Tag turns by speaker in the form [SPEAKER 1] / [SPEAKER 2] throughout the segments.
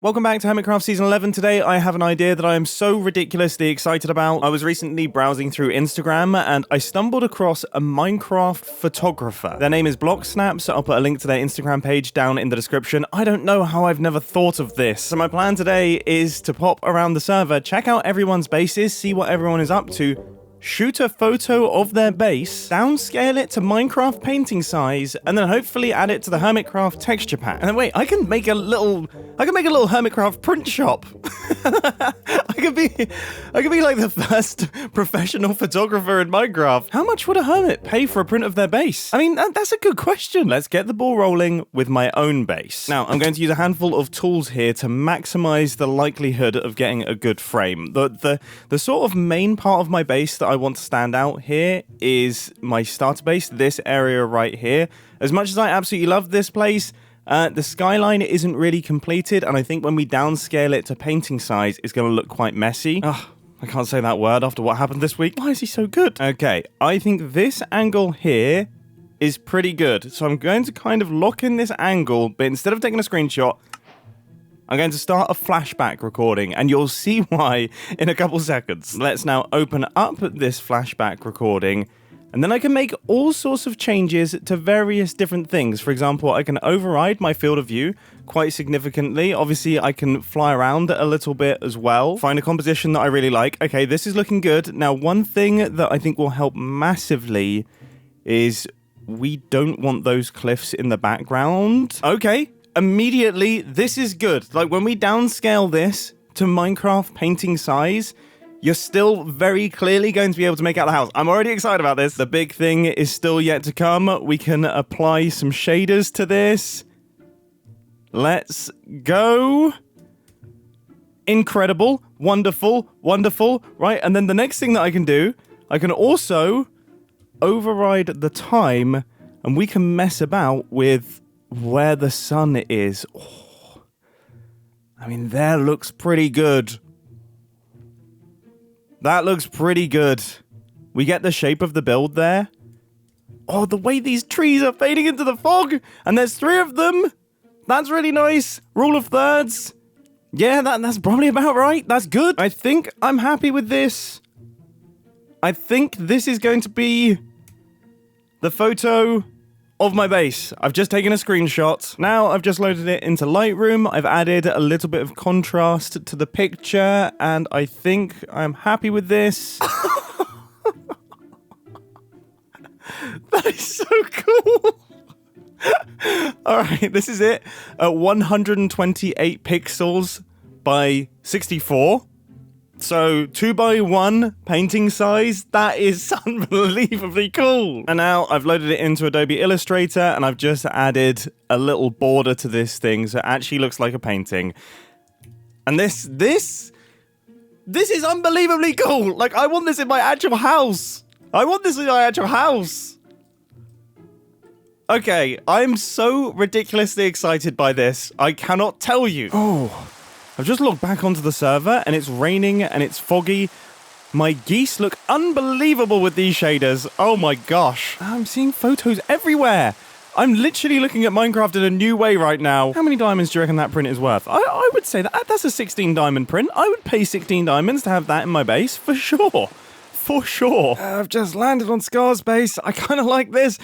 [SPEAKER 1] Welcome back to Hermitcraft Season 11. Today I have an idea that I am so ridiculously excited about. I was recently browsing through Instagram and I stumbled across a Minecraft photographer. Their name is Blocksnaps. I'll put a link to their Instagram page down in the description. I don't know how I've never thought of this. So my plan today is to pop around the server, check out everyone's bases, see what everyone is up to, shoot a photo of their base, downscale it to Minecraft painting size, and then hopefully add it to the Hermitcraft texture pack. And then wait, I can make a little Hermitcraft print shop. I could be like the first professional photographer in Minecraft. How much would a hermit pay for a print of their base? I mean, that's a good question. Let's get the ball rolling with my own base. Now, I'm going to use a handful of tools here to maximize the likelihood of getting a good frame. The sort of main part of my base that I want to stand out here is my starter base, this area right here. As much as I absolutely love this place, the skyline isn't really completed, and I think when we downscale it to painting size, it's going to look quite messy. Ugh, I can't say that word after what happened this week. Why is he so good? Okay, I think this angle here is pretty good. So I'm going to kind of lock in this angle, but instead of taking a screenshot, I'm going to start a flashback recording, and you'll see why in a couple seconds. Let's now open up this flashback recording, and then I can make all sorts of changes to various different things. For example, I can override my field of view quite significantly. Obviously, I can fly around a little bit as well. Find a composition that I really like. Okay, this is looking good. Now, one thing that I think will help massively is we don't want those cliffs in the background. Okay. Immediately, this is good. Like, when we downscale this to Minecraft painting size, you're still very clearly going to be able to make out the house. I'm already excited about this. The big thing is still yet to come. We can apply some shaders to this. Let's go. Incredible. Wonderful. Wonderful. Right, and then the next thing that I can do, I can also override the time, and we can mess about with where the sun is. Oh, I mean, there looks pretty good. That looks pretty good. We get the shape of the build there. Oh, the way these trees are fading into the fog. And there's 3 of them. That's really nice. Rule of thirds. Yeah, that's probably about right. That's good. I think I'm happy with this. I think this is going to be the photo of my base. I've just taken a screenshot. Now I've just loaded it into Lightroom. I've added a little bit of contrast to the picture, and I think I'm happy with this. That is so cool. Alright, this is it. 128 pixels by 64. So, 2x1 painting size, that is unbelievably cool. And now I've loaded it into Adobe Illustrator, and I've just added a little border to this thing, so it actually looks like a painting. And this is unbelievably cool. Like, I want this in my actual house. Okay, I'm so ridiculously excited by this. I cannot tell you. Oh, I've just logged back onto the server, and it's raining, and it's foggy. My geese look unbelievable with these shaders. Oh my gosh. I'm seeing photos everywhere. I'm literally looking at Minecraft in a new way right now. How many diamonds do you reckon that print is worth? I would say that's a 16 diamond print. I would pay 16 diamonds to have that in my base, for sure. For sure. I've just landed on Scar's base. I kind of like this.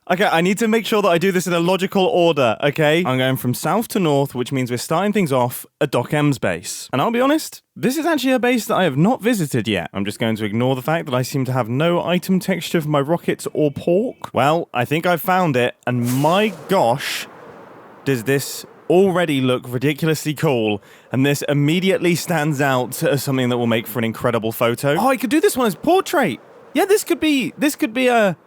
[SPEAKER 1] Okay, I need to make sure that I do this in a logical order, okay? I'm going from south to north, which means we're starting things off at Doc M's base. And I'll be honest, this is actually a base that I have not visited yet. I'm just going to ignore the fact that I seem to have no item texture for my rockets or pork. Well, I think I've found it, and my gosh, does this already look ridiculously cool, and this immediately stands out as something that will make for an incredible photo. Oh, I could do this one as portrait. Yeah, this could be a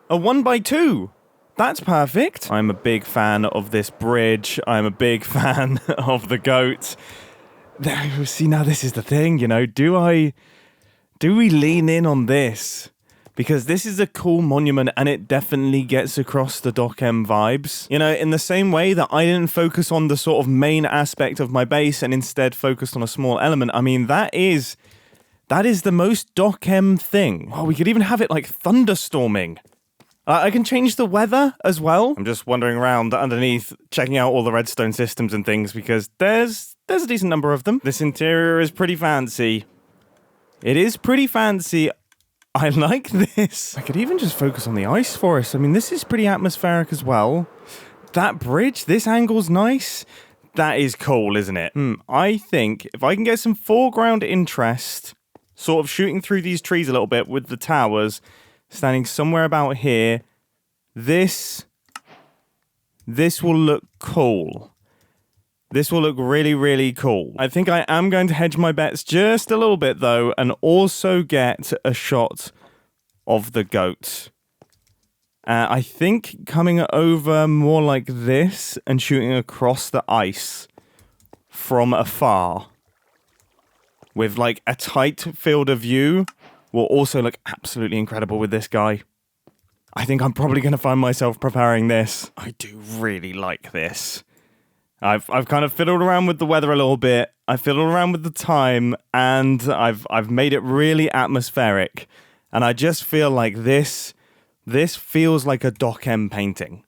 [SPEAKER 1] 1x2. That's perfect. I'm a big fan of this bridge. I'm a big fan of the goat. See, now this is the thing, you know. Do we lean in on this? Because this is a cool monument, and it definitely gets across the Doc M vibes. You know, in the same way that I didn't focus on the sort of main aspect of my base and instead focused on a small element. I mean, that is the most Doc M thing. Oh, we could even have it like thunderstorming. I can change the weather as well. I'm just wandering around underneath, checking out all the redstone systems and things, because there's a decent number of them. This interior is pretty fancy. It is pretty fancy. I like this. I could even just focus on the ice forest. I mean, this is pretty atmospheric as well. That bridge, this angle's nice. That is cool, isn't it? I think if I can get some foreground interest, sort of shooting through these trees a little bit with the towers, standing somewhere about here, this will look cool. This will look really, really cool. I think I am going to hedge my bets just a little bit, though, and also get a shot of the goat. I think coming over more like this and shooting across the ice from afar with, like, a tight field of view will also look absolutely incredible with this guy. I think I'm probably going to find myself preparing this. I do really like this. I've kind of fiddled around with the weather a little bit. I fiddled around with the time, and I've made it really atmospheric. And I just feel like this feels like a Doc M painting.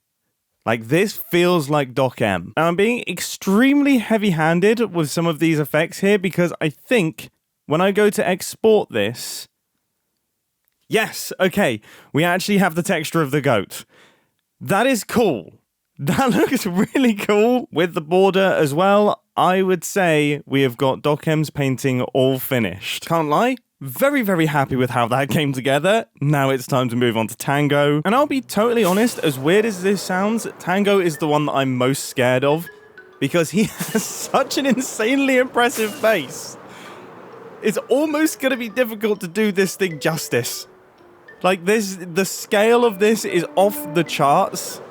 [SPEAKER 1] Like, this feels like Doc M. Now, I'm being extremely heavy-handed with some of these effects here because I think when I go to export this... Yes, okay, we actually have the texture of the goat. That is cool. That looks really cool. With the border as well, I would say we have got Doc M's painting all finished. Can't lie, very, very happy with how that came together. Now it's time to move on to Tango. And I'll be totally honest, as weird as this sounds, Tango is the one that I'm most scared of because he has such an insanely impressive face. It's almost going to be difficult to do this thing justice. Like, the scale of this is off the charts.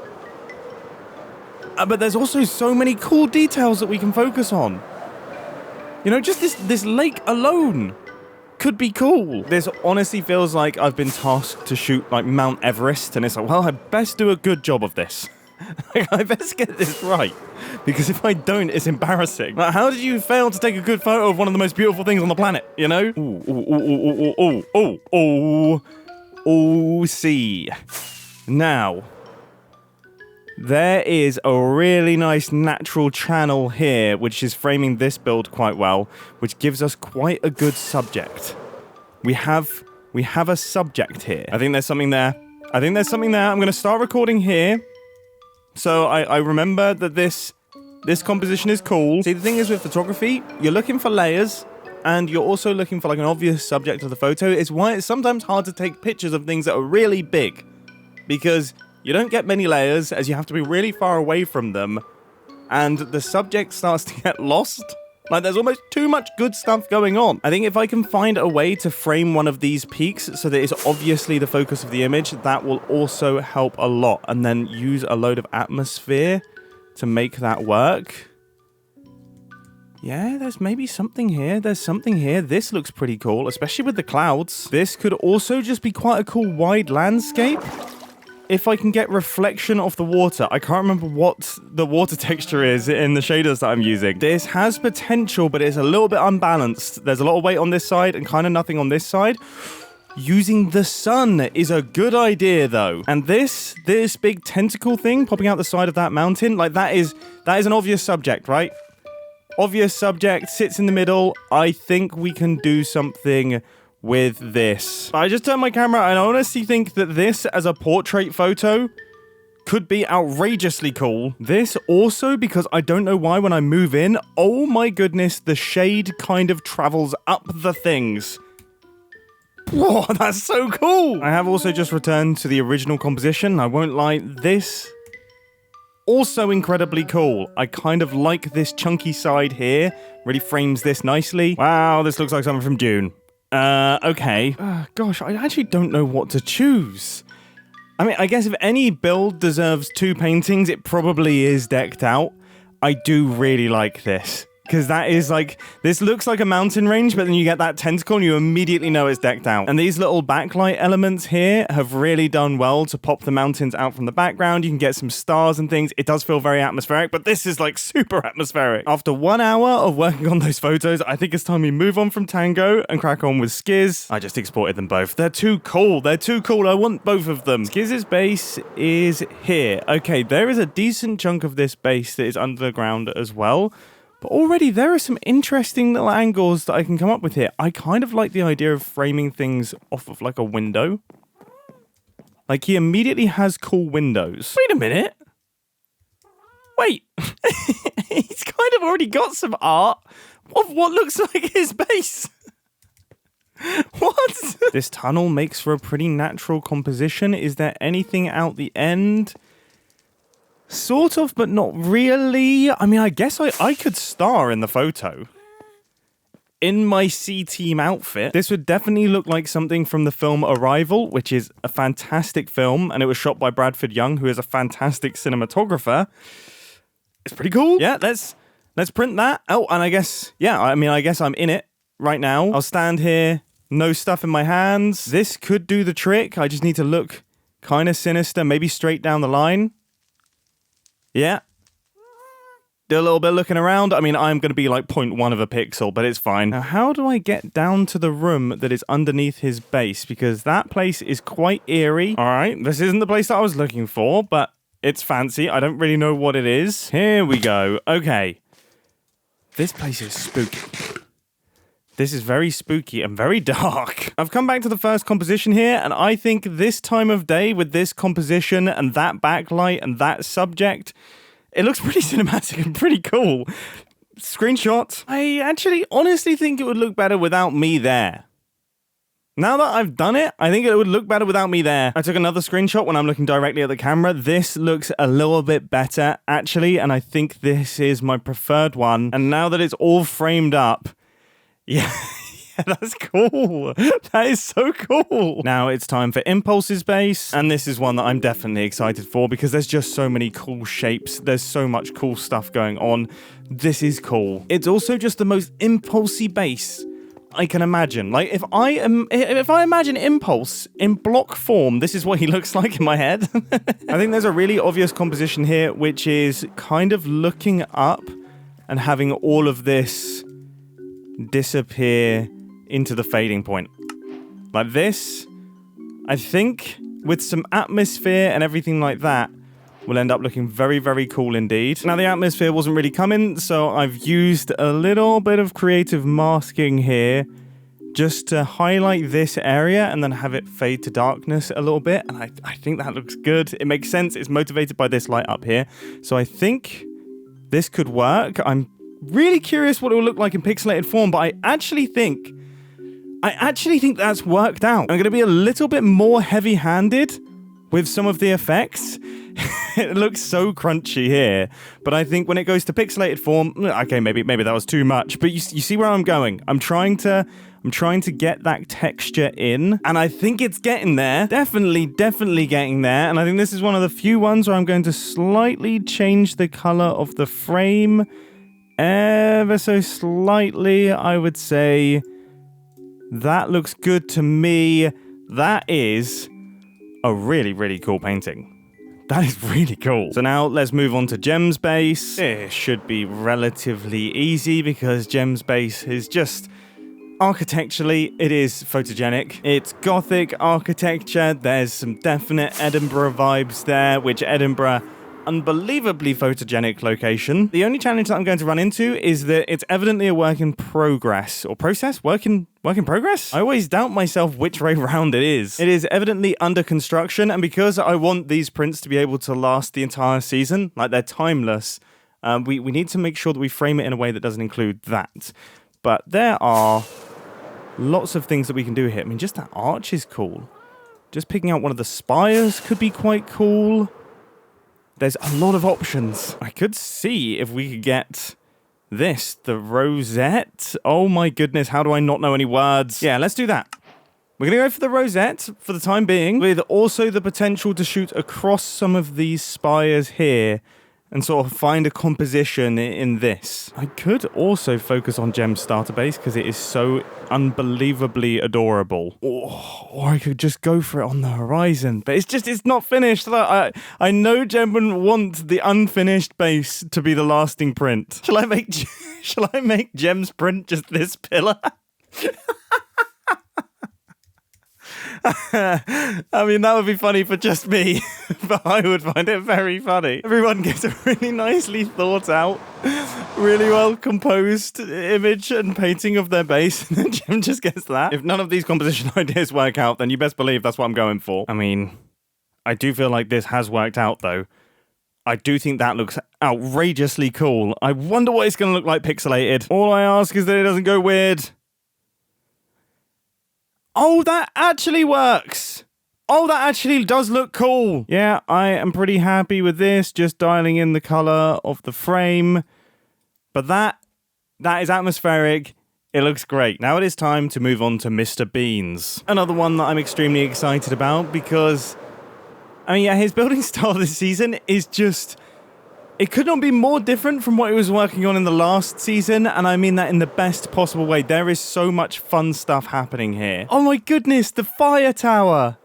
[SPEAKER 1] But there's also so many cool details that we can focus on. You know, just this lake alone could be cool. This honestly feels like I've been tasked to shoot, like, Mount Everest, and it's like, well, I best do a good job of this. I best get this right, because if I don't, it's embarrassing. Like, how did you fail to take a good photo of one of the most beautiful things on the planet, you know? See. Now... there is a really nice natural channel here, which is framing this build quite well, which gives us quite a good subject. We have a subject here. I think there's something there. I'm going to start recording here. So I remember that this composition is cool. See, the thing is with photography, you're looking for layers, and you're also looking for, like, an obvious subject of the photo. It's why it's sometimes hard to take pictures of things that are really big, because you don't get many layers, as you have to be really far away from them, and the subject starts to get lost. Like, there's almost too much good stuff going on. I think if I can find a way to frame one of these peaks so that it's obviously the focus of the image, that will also help a lot, and then use a load of atmosphere to make that work. Yeah, there's maybe something here. There's something here. This looks pretty cool, especially with the clouds. This could also just be quite a cool wide landscape. If I can get reflection of the water. I can't remember what the water texture is in the shaders that I'm using. This has potential, but it's a little bit unbalanced. There's a lot of weight on this side and kind of nothing on this side. Using the sun is a good idea, though. And this big tentacle thing popping out the side of that mountain, like, that is an obvious subject, right? Obvious subject, sits in the middle. I think we can do something with this. I just turned my camera and I honestly think that this as a portrait photo could be outrageously cool. This also, because I don't know why when I move in, oh my goodness, the shade kind of travels up the things. Whoa, that's so cool! I have also just returned to the original composition. I won't lie, this also incredibly cool. I kind of like this chunky side here. Really frames this nicely. Wow, this looks like something from Dune. Okay. Gosh, I actually don't know what to choose. I mean, I guess if any build deserves two paintings, it probably is decked out. I do really like this. Because that is like, this looks like a mountain range, but then you get that tentacle and you immediately know it's decked out. And these little backlight elements here have really done well to pop the mountains out from the background. You can get some stars and things. It does feel very atmospheric, but this is like super atmospheric. After 1 hour of working on those photos, I think it's time we move on from Tango and crack on with Skiz. I just exported them both. They're too cool. They're too cool. I want both of them. Skiz's base is here. Okay, there is a decent chunk of this base that is underground as well. But already there are some interesting little angles that I can come up with here. I kind of like the idea of framing things off of like a window. Like he immediately has cool windows. Wait a minute. Wait. He's kind of already got some art of what looks like his base. What? This tunnel makes for a pretty natural composition. Is there anything out the end? Sort of, but not really. I mean, I guess I could star in the photo. In my C-Team outfit. This would definitely look like something from the film Arrival, which is a fantastic film, and it was shot by Bradford Young, who is a fantastic cinematographer. It's pretty cool. Yeah, let's print that. Oh, and I guess, yeah, I guess I'm in it right now. I'll stand here, no stuff in my hands. This could do the trick. I just need to look kind of sinister, maybe straight down the line. Yeah. Do a little bit of looking around. I mean, I'm going to be like 0.1 of a pixel, but it's fine. Now, how do I get down to the room that is underneath his base? Because that place is quite eerie. All right, this isn't the place that I was looking for, but it's fancy. I don't really know what it is. Here we go. Okay. This place is spooky. This is very spooky and very dark. I've come back to the first composition here, and I think this time of day with this composition and that backlight and that subject, it looks pretty cinematic and pretty cool. Screenshot. I actually honestly think it would look better without me there. Now that I've done it, I think it would look better without me there. I took another screenshot when I'm looking directly at the camera. This looks a little bit better, actually, and I think this is my preferred one. And now that it's all framed up, yeah, that's cool. That is so cool. Now it's time for Impulse's base, and this is one that I'm definitely excited for because there's just so many cool shapes. There's so much cool stuff going on. This is cool. It's also just the most impulsy base I can imagine. Like if I imagine Impulse in block form, this is what he looks like in my head. I think there's a really obvious composition here, which is kind of looking up and having all of this disappear into the fading point. Like this, I think with some atmosphere and everything like that, will end up looking very, very cool indeed. Now the atmosphere wasn't really coming, so I've used a little bit of creative masking here just to highlight this area and then have it fade to darkness a little bit. And I think that looks good. It makes sense. It's motivated by this light up here. So I think this could work. I'm really curious what it will look like in pixelated form, but I actually think that's worked out. I'm going to be a little bit more heavy-handed with some of the effects. It looks so crunchy here, but I think when it goes to pixelated form, okay, maybe that was too much, but you see where I'm going. I'm trying to get that texture in, and I think it's getting there. Definitely getting there, and I think this is one of the few ones where I'm going to slightly change the color of the frame ever so slightly. I would say that looks good to me. That is a really, really cool painting. That is really cool. So now let's move on to Gem's base. It should be relatively easy because Gem's base is just architecturally, it is photogenic. It's Gothic architecture. There's some definite Edinburgh vibes there, which Edinburgh, unbelievably photogenic location. The only challenge that I'm going to run into is that it's evidently a work in progress or process. Work in progress? I always doubt myself which way round it is. It is evidently under construction, and because I want these prints to be able to last the entire season, like they're timeless, we need to make sure that we frame it in a way that doesn't include that. But there are lots of things that we can do here. I mean, just that arch is cool. Just picking out one of the spires could be quite cool. There's a lot of options. I could see if we could get this, the rosette. Oh my goodness, how do I not know any words? Yeah, let's do that. We're going to go for the rosette for the time being, with also the potential to shoot across some of these spires here and sort of find a composition in this. I could also focus on Gem's starter base because it is so unbelievably adorable. Or I could just go for it on the horizon. But it's not finished. I know Gem wouldn't want the unfinished base to be the lasting print. Shall I make Gem's print just this pillar? I mean, that would be funny for just me, but I would find it very funny. Everyone gets a really nicely thought out, really well composed image and painting of their base, and then Jim just gets that. If none of these composition ideas work out, then you best believe that's what I'm going for. I mean, I do feel like this has worked out, though. I do think that looks outrageously cool. I wonder what it's going to look like pixelated. All I ask is that it doesn't go weird. Oh, that actually works. Oh, that actually does look cool. Yeah, I am pretty happy with this, just dialing in the color of the frame. But that is atmospheric. It looks great. Now it is time to move on to Mr. Beans. Another one that I'm extremely excited about because, I mean, yeah, his building style this season is just... It could not be more different from what he was working on in the last season, and I mean that in the best possible way. There is so much fun stuff happening here. Oh my goodness, the fire tower!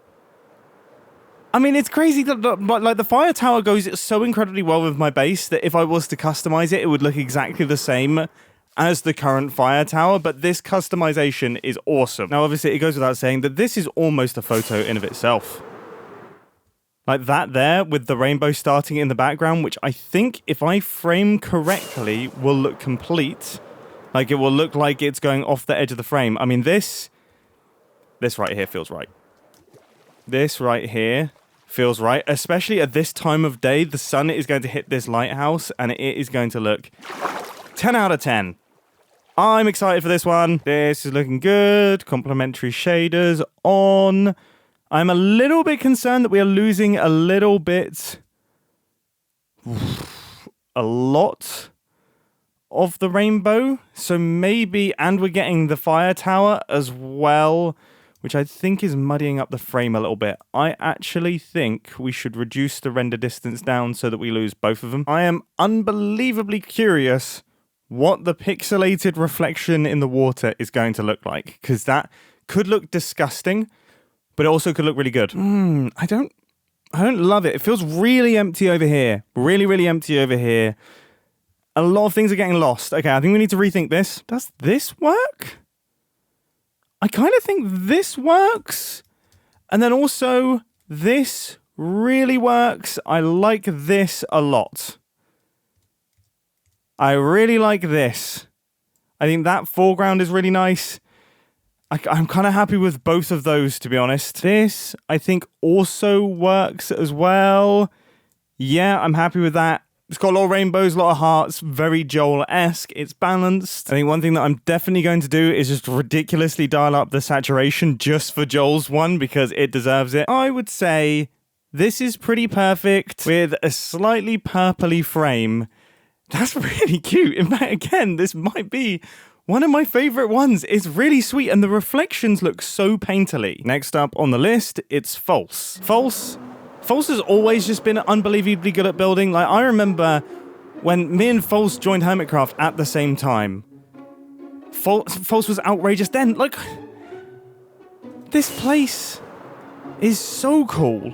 [SPEAKER 1] I mean, it's crazy that like the fire tower goes so incredibly well with my base that if I was to customize it, it would look exactly the same as the current fire tower, but this customization is awesome. Now, obviously, it goes without saying that this is almost a photo in of itself. Like that there with the rainbow starting in the background, which I think if I frame correctly will look complete. Like it will look like it's going off the edge of the frame. I mean, this right here feels right. This right here feels right, especially at this time of day. The sun is going to hit this lighthouse and it is going to look 10 out of 10. I'm excited for this one. This is looking good. Complementary shaders on. I'm a little bit concerned that we are losing a little bit, a lot of the rainbow. So maybe, and we're getting the fire tower as well, which I think is muddying up the frame a little bit. I actually think we should reduce the render distance down so that we lose both of them. I am unbelievably curious what the pixelated reflection in the water is going to look like, because that could look disgusting. But it also could look really good. I don't love it. It feels really empty over here. Really, really empty over here. A lot of things are getting lost. Okay, I think we need to rethink this. Does this work? I kind of think this works. And then also, this really works. I like this a lot. I really like this. I think that foreground is really nice. I'm kind of happy with both of those, to be honest. This, I think, also works as well. Yeah, I'm happy with that. It's got a lot of rainbows, a lot of hearts, very Joel-esque. It's balanced. I think one thing that I'm definitely going to do is just ridiculously dial up the saturation just for Joel's one because it deserves it. I would say this is pretty perfect with a slightly purpley frame. That's really cute. In fact, again, this might be one of my favorite ones. It's really sweet and the reflections look so painterly. Next up on the list, it's False. False has always just been unbelievably good at building. Like, I remember when me and False joined Hermitcraft at the same time. False was outrageous then. Like, this place is so cool.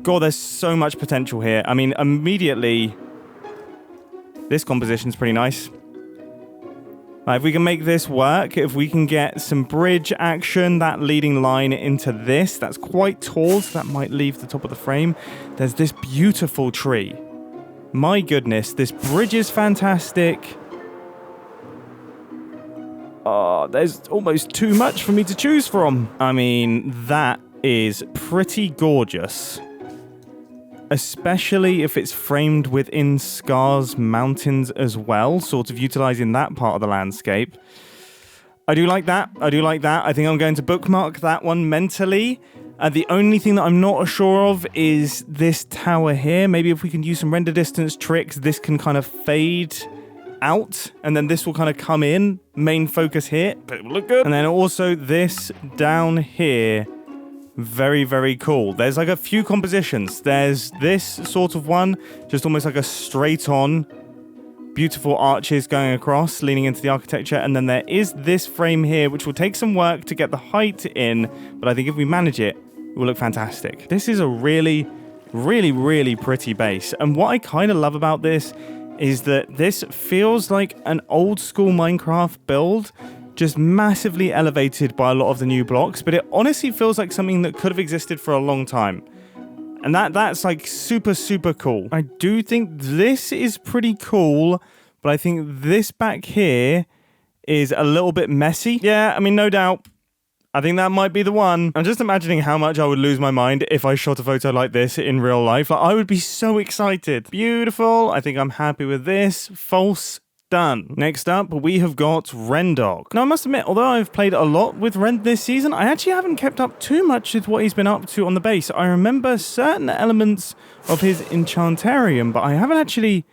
[SPEAKER 1] God, there's so much potential here. I mean, immediately, this composition's pretty nice. If we can make this work, if we can get some bridge action, that leading line into this, that's quite tall, so that might leave the top of the frame. There's this beautiful tree. My goodness, this bridge is fantastic. Oh, there's almost too much for me to choose from. I mean, that is pretty gorgeous. Especially if it's framed within Scar's mountains as well, sort of utilizing that part of the landscape. I do like that. I think I'm going to bookmark that one mentally. The only thing that I'm not sure of is this tower here. Maybe if we can use some render distance tricks, this can kind of fade out, and then this will kind of come in. Main focus here, but it will look good. And then also this down here Very, very cool. There's like a few compositions. There's this sort of one, just almost like a straight on, beautiful arches going across, leaning into the architecture. And then there is this frame here, which will take some work to get the height in. But I think if we manage it, it will look fantastic. This is a really, really, really pretty base. And what I kind of love about this is that this feels like an old school Minecraft build, just massively elevated by a lot of the new blocks, but it honestly feels like something that could have existed for a long time. And that's like super, super cool. I do think this is pretty cool, but I think this back here is a little bit messy. Yeah, I mean, no doubt. I think that might be the one. I'm just imagining how much I would lose my mind if I shot a photo like this in real life. Like, I would be so excited. Beautiful. I think I'm happy with this. False. Done. Next up, we have got Rendog. Now, I must admit, although I've played a lot with Rend this season, I actually haven't kept up too much with what he's been up to on the base. I remember certain elements of his Enchantarium, but I haven't actually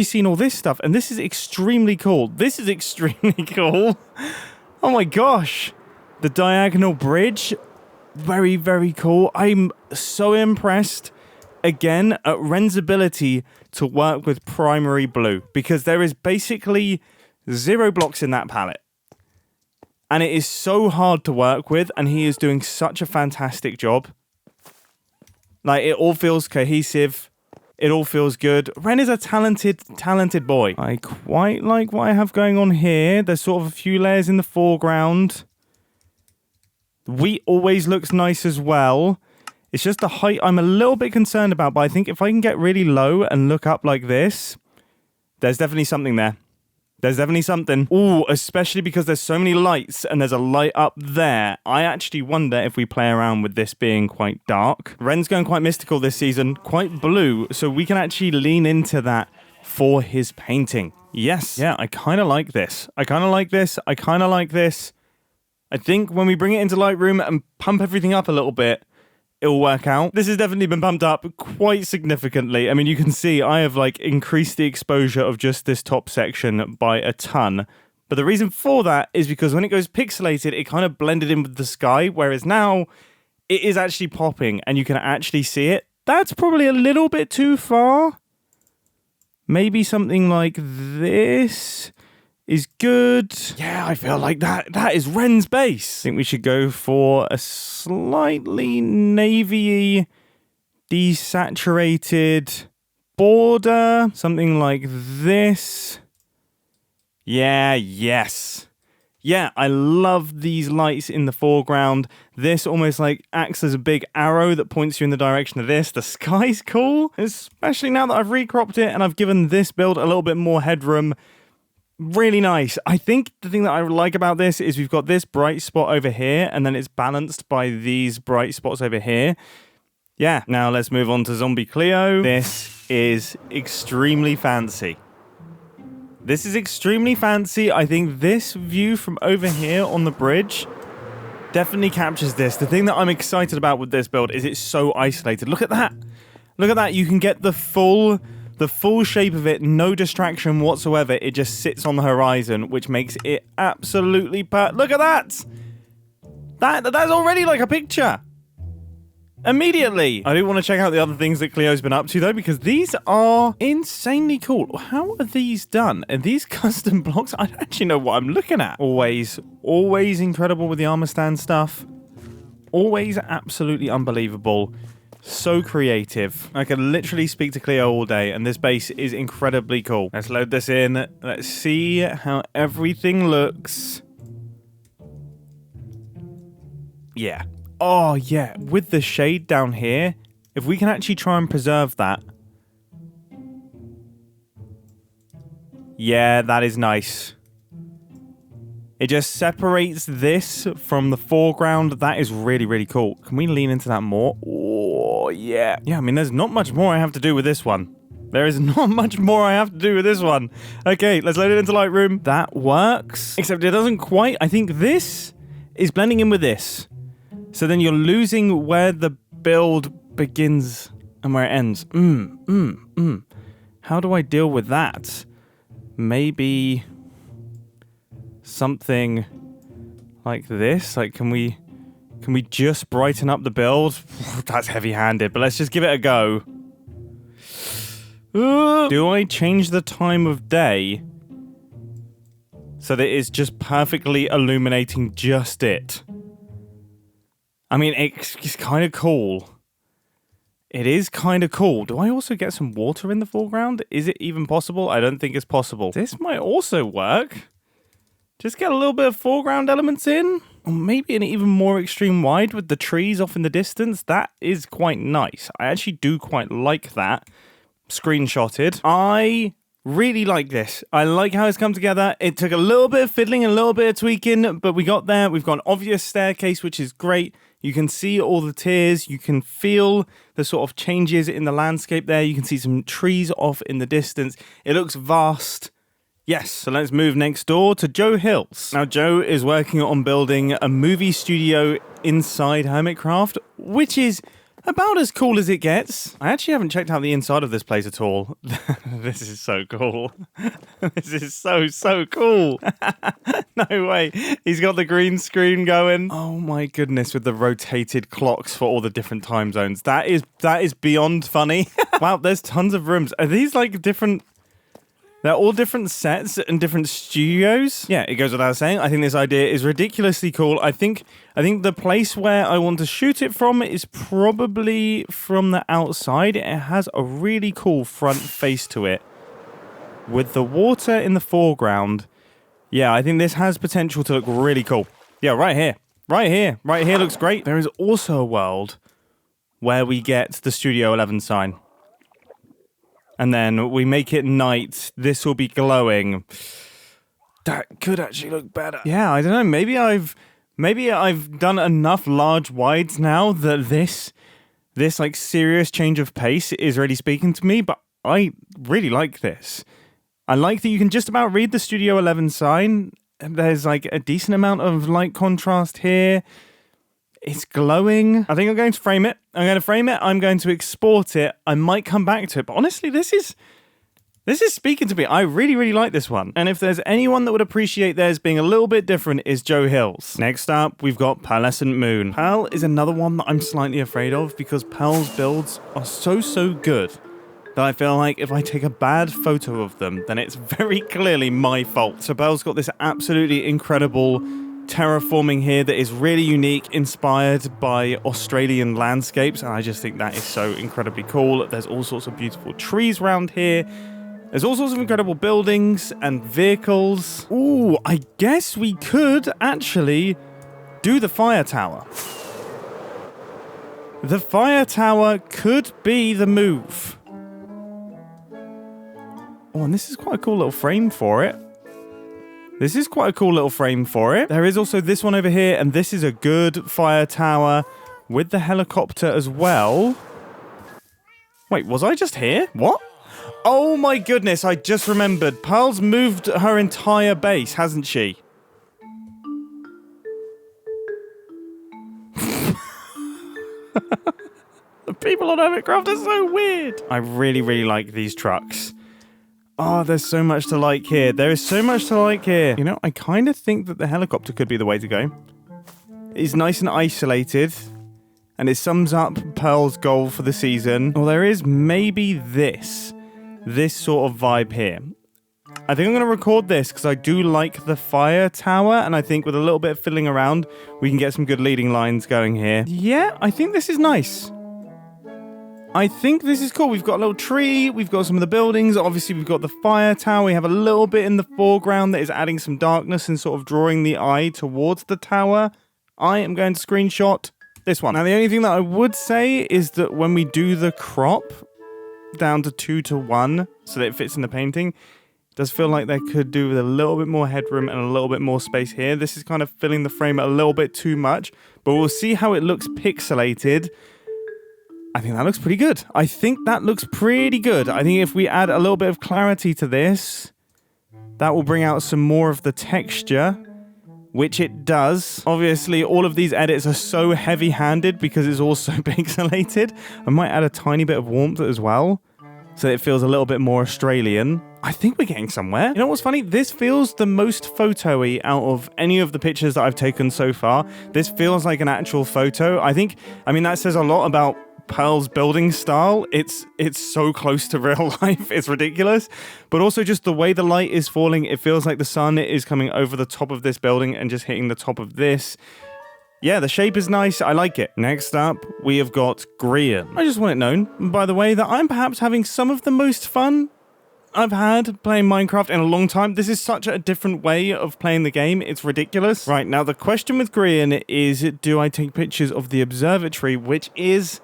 [SPEAKER 1] seen all this stuff, and this is extremely cool. This is extremely cool. Oh my gosh. The diagonal bridge, very, very cool. I'm so impressed, again, at Ren's ability to work with primary blue, because there is basically 0 blocks in that palette. And it is so hard to work with, and he is doing such a fantastic job. Like, it all feels cohesive. It all feels good. Ren is a talented boy. I quite like what I have going on here. There's sort of a few layers in the foreground. The wheat always looks nice as well. It's just the height I'm a little bit concerned about, but I think if I can get really low and look up like this, there's definitely something there. There's definitely something. Ooh, especially because there's so many lights and there's a light up there. I actually wonder if we play around with this being quite dark. Ren's going quite mystical this season, quite blue, so we can actually lean into that for his painting. Yes, yeah, I kind of like this. I kind of like this. I kind of like this. I think when we bring it into Lightroom and pump everything up a little bit, it'll work out. This has definitely been pumped up quite significantly. I mean, you can see I have like increased the exposure of just this top section by a ton. But the reason for that is because when it goes pixelated, it kind of blended in with the sky, whereas now it is actually popping and you can actually see it. That's probably a little bit too far. Maybe something like this is good. Yeah, I feel like that is Ren's base. I think we should go for a slightly navy-y, desaturated border. Something like this. Yeah, yes. Yeah, I love these lights in the foreground. This almost like acts as a big arrow that points you in the direction of this. The sky's cool, especially now that I've recropped it and I've given this build a little bit more headroom. Really nice. I think the thing that I like about this is we've got this bright spot over here and then it's balanced by these bright spots over here. Yeah, now let's move on to Zombie Cleo. This is extremely fancy. This is extremely fancy. I think this view from over here on the bridge definitely captures this. The thing that I'm excited about with this build is it's so isolated. Look at that. Look at that. You can get the full shape of it, no distraction whatsoever. It just sits on the horizon, which makes it absolutely Look at that! That's already like a picture. Immediately. I do want to check out the other things that Cleo's been up to, though, because these are insanely cool. How are these done? Are these custom blocks? I don't actually know what I'm looking at. Always incredible with the armor stand stuff. Always absolutely unbelievable. So creative. I can literally speak to Cleo all day, and this base is incredibly cool. Let's load this in. Let's see how everything looks. Yeah. Oh, yeah. With the shade down here, if we can actually try and preserve that. Yeah, that is nice. It just separates this from the foreground. That is really, really cool. Can we lean into that more? Oh, yeah. Yeah, I mean, there's not much more I have to do with this one. There is not much more I have to do with this one. Okay, let's load it into Lightroom. That works. Except it doesn't quite. I think this is blending in with this. So then you're losing where the build begins and where it ends. How do I deal with that? Maybe something like this. Like, can we Can we just brighten up the build? That's heavy-handed, but let's just give it a go. Do I change the time of day so that it's just perfectly illuminating just it? I mean, it's kind of cool. It is kind of cool. Do I also get some water in the foreground? Is it even possible? I don't think it's possible. This might also work. Just get a little bit of foreground elements in. Or maybe an even more extreme wide with the trees off in the distance. That is quite nice. I actually do quite like that. Screenshotted. I really like this. I like how it's come together. It took a little bit of fiddling, a little bit of tweaking, but we got there. We've got an obvious staircase, which is great. You can see all the tiers. You can feel the sort of changes in the landscape there. You can see some trees off in the distance. It looks vast. Yes, so let's move next door to Joe Hills. Now, Joe is working on building a movie studio inside Hermitcraft, which is about as cool as it gets. I actually haven't checked out the inside of this place at all. This is so cool. This is so cool. No way. He's got the green screen going. Oh my goodness, with the rotated clocks for all the different time zones. That is beyond funny. Wow, there's tons of rooms. Are these like different... They're all different sets and different studios. Yeah, it goes without saying. I think this idea is ridiculously cool. I think the place where I want to shoot it from is probably from the outside. It has a really cool front face to it. With the water in the foreground. Yeah, I think this has potential to look really cool. Yeah, right here. Right here. Right here looks great. There is also a world where we get the Studio 11 sign. And then we make it night. This will be glowing. That could actually look better. Yeah, I don't know. Maybe I've done enough large wides now that this like serious change of pace is really speaking to me. But I really like this. I like that you can just about read the Studio 11 sign. There's like a decent amount of light contrast here. It's glowing. I think I'm going to frame it. I'm going to export it. I might come back to it. But honestly, this is speaking to me. I really, really like this one. And if there's anyone that would appreciate theirs being a little bit different, is Joe Hills. Next up, we've got Pearlescent Moon. Pearl is another one that I'm slightly afraid of because Pearl's builds are so good that I feel like if I take a bad photo of them, then it's very clearly my fault. So Pearl's got this absolutely incredible terraforming here that is really unique, inspired by Australian landscapes, and I just think that is so incredibly cool. There's all sorts of beautiful trees around here. There's all sorts of incredible buildings and vehicles. Ooh, I guess we could actually do the fire tower. The fire tower could be the move. Oh, and this is quite a cool little frame for it. There is also this one over here, and this is a good fire tower with the helicopter as well. Wait, was I just here? What? Oh my goodness, I just remembered. Pearl's moved her entire base, hasn't she? The people on Hermitcraft are so weird. I really, really like these trucks. Oh, there's so much to like here. There is so much to like here. You know, I kind of think that the helicopter could be the way to go. It's nice and isolated. And it sums up Pearl's goal for the season. Or there is maybe this sort of vibe here. I think I'm going to record this because I do like the fire tower. And I think with a little bit of fiddling around, we can get some good leading lines going here. Yeah, I think this is nice. I think this is cool. We've got a little tree. We've got some of the buildings. Obviously, we've got the fire tower. We have a little bit in the foreground that is adding some darkness and sort of drawing the eye towards the tower. I am going to screenshot this one. Now, the only thing that I would say is that when we do the crop down to 2:1 so that it fits in the painting, it does feel like they could do with a little bit more headroom and a little bit more space here. This is kind of filling the frame a little bit too much, but we'll see how it looks pixelated. I think that looks pretty good. I think if we add a little bit of clarity to this, that will bring out some more of the texture, which it does. Obviously, all of these edits are so heavy-handed because it's all so pixelated. I might add a tiny bit of warmth as well, so it feels a little bit more Australian. I think we're getting somewhere. You know what's funny? This feels the most photo-y out of any of the pictures that I've taken so far. This feels like an actual photo. I mean, that says a lot about Pearl's building style. It's so close to real life. It's ridiculous. But also just the way the light is falling, it feels like the sun is coming over the top of this building and just hitting the top of this. Yeah, the shape is nice. I like it. Next up, we have got Grian. I just want it known, by the way, that I'm perhaps having some of the most fun I've had playing Minecraft in a long time. This is such a different way of playing the game. It's ridiculous. Right, now the question with Grian is, do I take pictures of the observatory, which is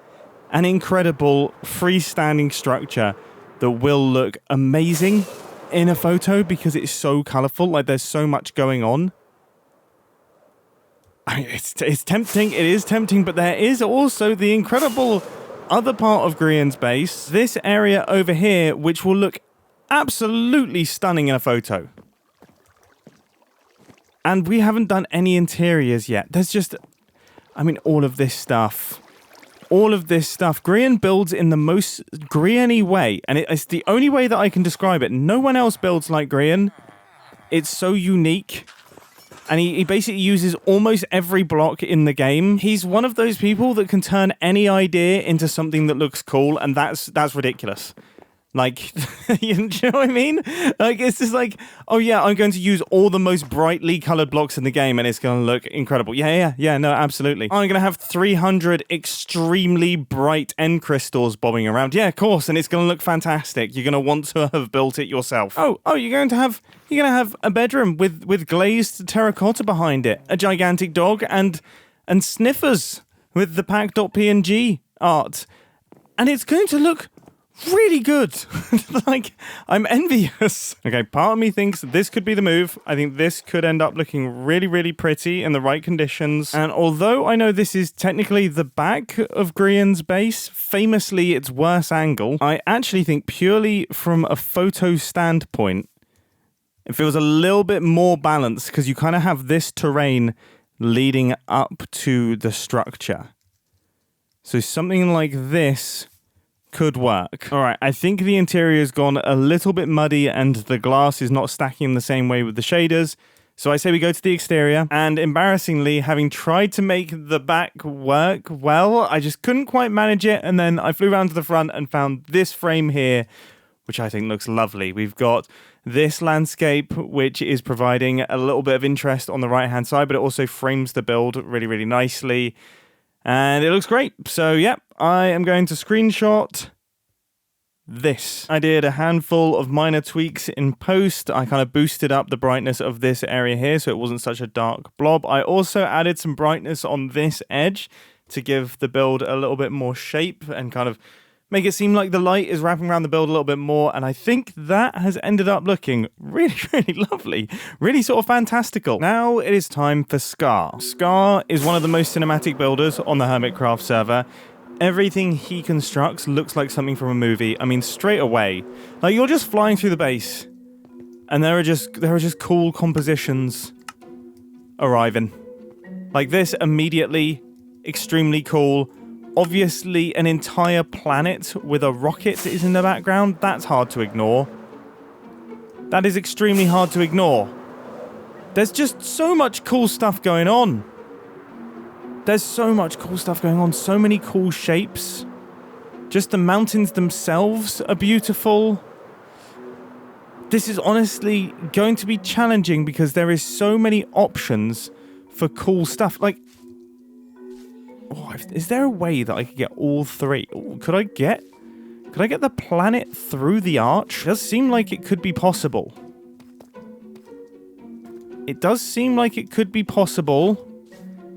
[SPEAKER 1] an incredible freestanding structure that will look amazing in a photo because it's so colorful. Like, there's so much going on. I mean, it's tempting. It is tempting, but there is also the incredible other part of Grian's base, this area over here, which will look absolutely stunning in a photo. And we haven't done any interiors yet. There's just, I mean, all of this stuff. Grian builds in the most Grian-y way, and it's the only way that I can describe it. No one else builds like Grian. It's so unique. And he basically uses almost every block in the game. He's one of those people that can turn any idea into something that looks cool, and that's ridiculous. Like, you know what I mean? Like, it's just like, oh yeah, I'm going to use all the most brightly colored blocks in the game and it's going to look incredible. Yeah, no, absolutely. I'm going to have 300 extremely bright end crystals bobbing around. Yeah, of course, and it's going to look fantastic. You're going to want to have built it yourself. Oh, you're going to have a bedroom with glazed terracotta behind it, a gigantic dog, and sniffers with the pack.png art. And it's going to look really good. Like, I'm envious. Okay, part of me thinks this could be the move. I think this could end up looking really, really pretty in the right conditions. And although I know this is technically the back of Grian's base, famously its worst angle, I actually think purely from a photo standpoint, it feels a little bit more balanced because you kind of have this terrain leading up to the structure. So something like this could work. All right, I think the interior has gone a little bit muddy and the glass is not stacking the same way with the shaders. So I say we go to the exterior, and embarrassingly, having tried to make the back work well, I just couldn't quite manage it, and then I flew around to the front and found this frame here, which I think looks lovely. We've got this landscape, which is providing a little bit of interest on the right-hand side, but it also frames the build really, really nicely. And it looks great. So, yeah, I am going to screenshot this. I did a handful of minor tweaks in post. I kind of boosted up the brightness of this area here so it wasn't such a dark blob. I also added some brightness on this edge to give the build a little bit more shape and kind of make it seem like the light is wrapping around the build a little bit more. And I think that has ended up looking really, really lovely. Really sort of fantastical. Now it is time for Scar. Scar is one of the most cinematic builders on the Hermitcraft server. Everything he constructs looks like something from a movie. I mean, straight away. Like, you're just flying through the base, and there are just cool compositions arriving. Like this, immediately, extremely cool. Obviously, an entire planet with a rocket is in the background. That's hard to ignore. That is extremely hard to ignore. There's just so much cool stuff going on. So many cool shapes. Just the mountains themselves are beautiful. This is honestly going to be challenging because there is so many options for cool stuff. Like, is there a way that I could get all three? Could I get the planet through the arch? It does seem like it could be possible.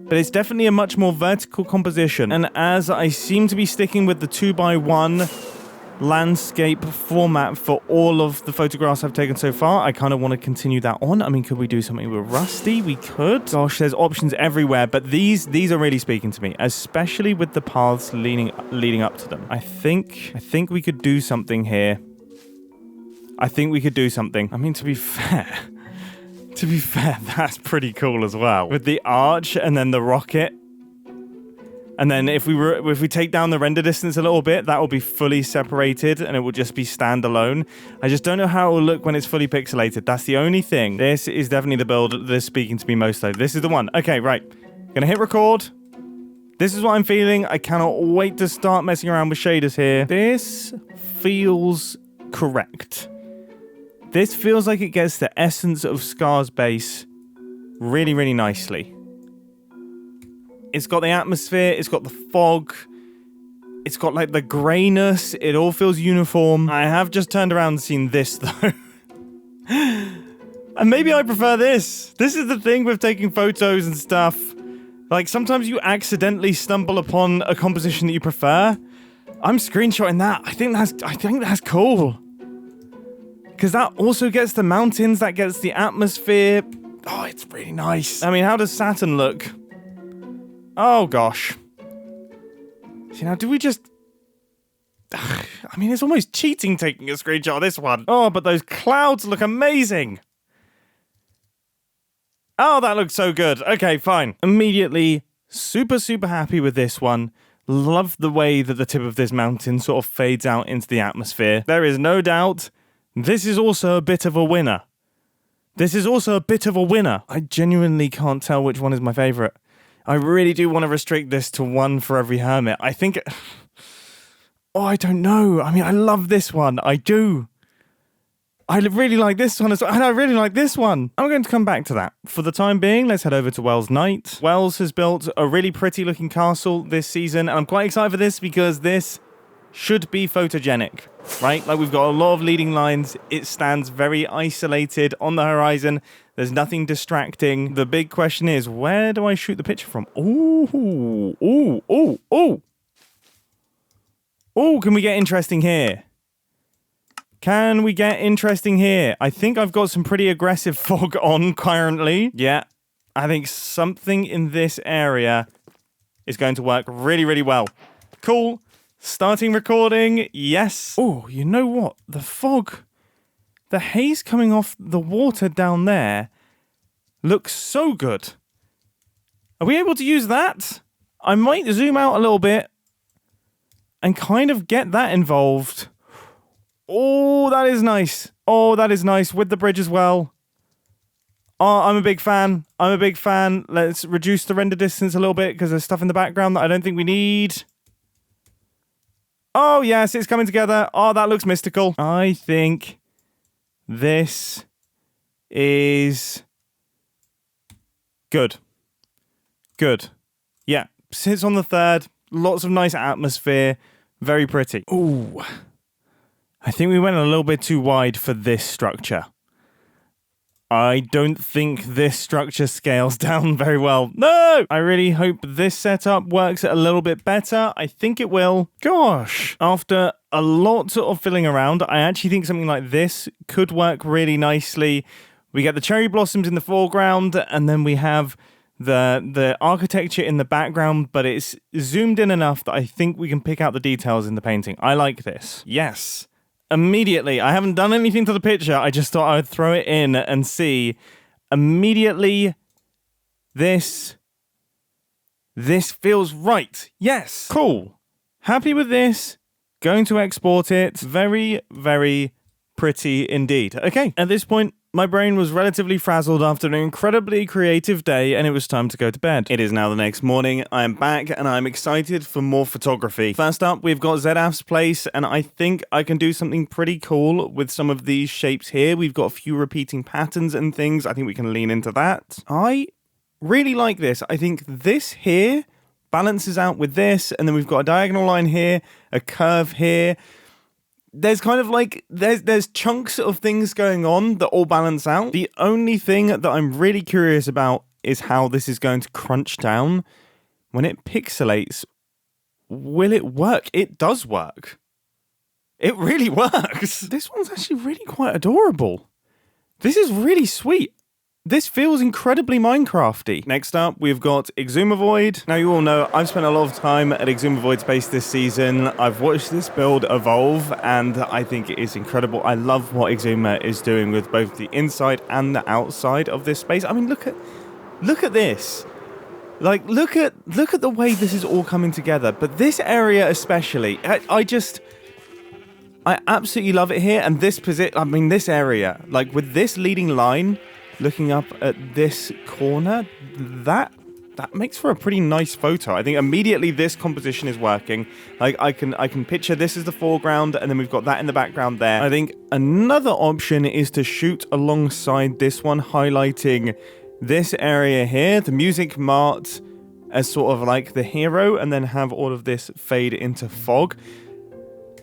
[SPEAKER 1] But it's definitely a much more vertical composition. And as I seem to be sticking with the 2x1 landscape format for all of the photographs I've taken so far, I kind of want to continue that on. I mean, could we do something with Rusty? We could. Gosh, there's options everywhere, but these are really speaking to me, especially with the paths leading up to them. I think we could do something here. I mean, to be fair, that's pretty cool as well. With the arch and then the rocket. And then if we take down the render distance a little bit, that will be fully separated and it will just be standalone. I just don't know how it will look when it's fully pixelated. That's the only thing. This is definitely the build that's speaking to me most though. This is the one. Okay, right. Gonna hit record. This is what I'm feeling. I cannot wait to start messing around with shaders here. This feels correct. This feels like it gets the essence of Scar's base really, really nicely. It's got the atmosphere, it's got the fog, it's got like the greyness, it all feels uniform. I have just turned around and seen this though. And maybe I prefer this. This is the thing with taking photos and stuff. Like sometimes you accidentally stumble upon a composition that you prefer. I'm screenshotting that. I think that's cool. Because that also gets the mountains, that gets the atmosphere. Oh, it's really nice. I mean, how does Saturn look? Oh, gosh. See, now, do we just... I mean, it's almost cheating taking a screenshot of this one. Oh, but those clouds look amazing. Oh, that looks so good. Okay, fine. Immediately, super, super happy with this one. Love the way that the tip of this mountain sort of fades out into the atmosphere. There is no doubt this is also a bit of a winner. This is also a bit of a winner. I genuinely can't tell which one is my favorite. I really do want to restrict this to one for every hermit. I think... Oh, I don't know. I mean, I love this one. I do. I really like this one as well. And I really like this one. I'm going to come back to that. For the time being, let's head over to Wells Knight. Wells has built a really pretty looking castle this season. And I'm quite excited for this because this should be photogenic, right? Like we've got a lot of leading lines. It stands very isolated on the horizon. There's nothing distracting. The big question is, where do I shoot the picture from? Ooh, ooh, ooh, ooh. Ooh, can we get interesting here? Can we get interesting here? I think I've got some pretty aggressive fog on currently. Yeah, I think something in this area is going to work really, really well. Cool. Starting recording. Yes. Oh, you know what? The fog... The haze coming off the water down there looks so good. Are we able to use that? I might zoom out a little bit and kind of get that involved. Oh, that is nice. Oh, that is nice with the bridge as well. Oh, I'm a big fan. I'm a big fan. Let's reduce the render distance a little bit because there's stuff in the background that I don't think we need. Oh, yes, it's coming together. Oh, that looks mystical. I think... This is good. Good. Yeah, sits on the third. Lots of nice atmosphere. Very pretty. Ooh. I think we went a little bit too wide for this structure. I don't think this structure scales down very well. No! I really hope this setup works a little bit better. I think it will. Gosh. After a lot of fiddling around, I actually think something like this could work really nicely. We get the cherry blossoms in the foreground, and then we have the architecture in the background, but it's zoomed in enough that I think we can pick out the details in the painting. I like this. Yes. Immediately, I haven't done anything to the picture. I just thought I would throw it in and see. Immediately, this feels right. Yes. Cool. Happy with this. Going to export it. Very, very pretty indeed. Okay. At this point, my brain was relatively frazzled after an incredibly creative day, and it was time to go to bed. It is now the next morning. I am back, and I'm excited for more photography. First up, we've got ZAF's place, and I think I can do something pretty cool with some of these shapes here. We've got a few repeating patterns and things. I think we can lean into that. I really like this. I think this here balances out with this, and then we've got a diagonal line here, a curve here. There's kind of like, there's chunks of things going on that all balance out. The only thing that I'm really curious about is how this is going to crunch down. When it pixelates, will it work? It does work. It really works. This one's actually really quite adorable. This is really sweet. This feels incredibly Minecrafty. Next up, we've got Exumavoid. Now, you all know I've spent a lot of time at Exumavoid's base this season. I've watched this build evolve, and I think it is incredible. I love what Exuma is doing with both the inside and the outside of this space. I mean, look at this. Like, look at the way this is all coming together. But this area especially, I absolutely love it here. And this this area, like with this leading line, looking up at this corner, that makes for a pretty nice photo. I think immediately this composition is working. Like I can picture this as the foreground, and then we've got that in the background there. I think another option is to shoot alongside this one, highlighting this area here, the music mart as sort of like the hero, and then have all of this fade into fog.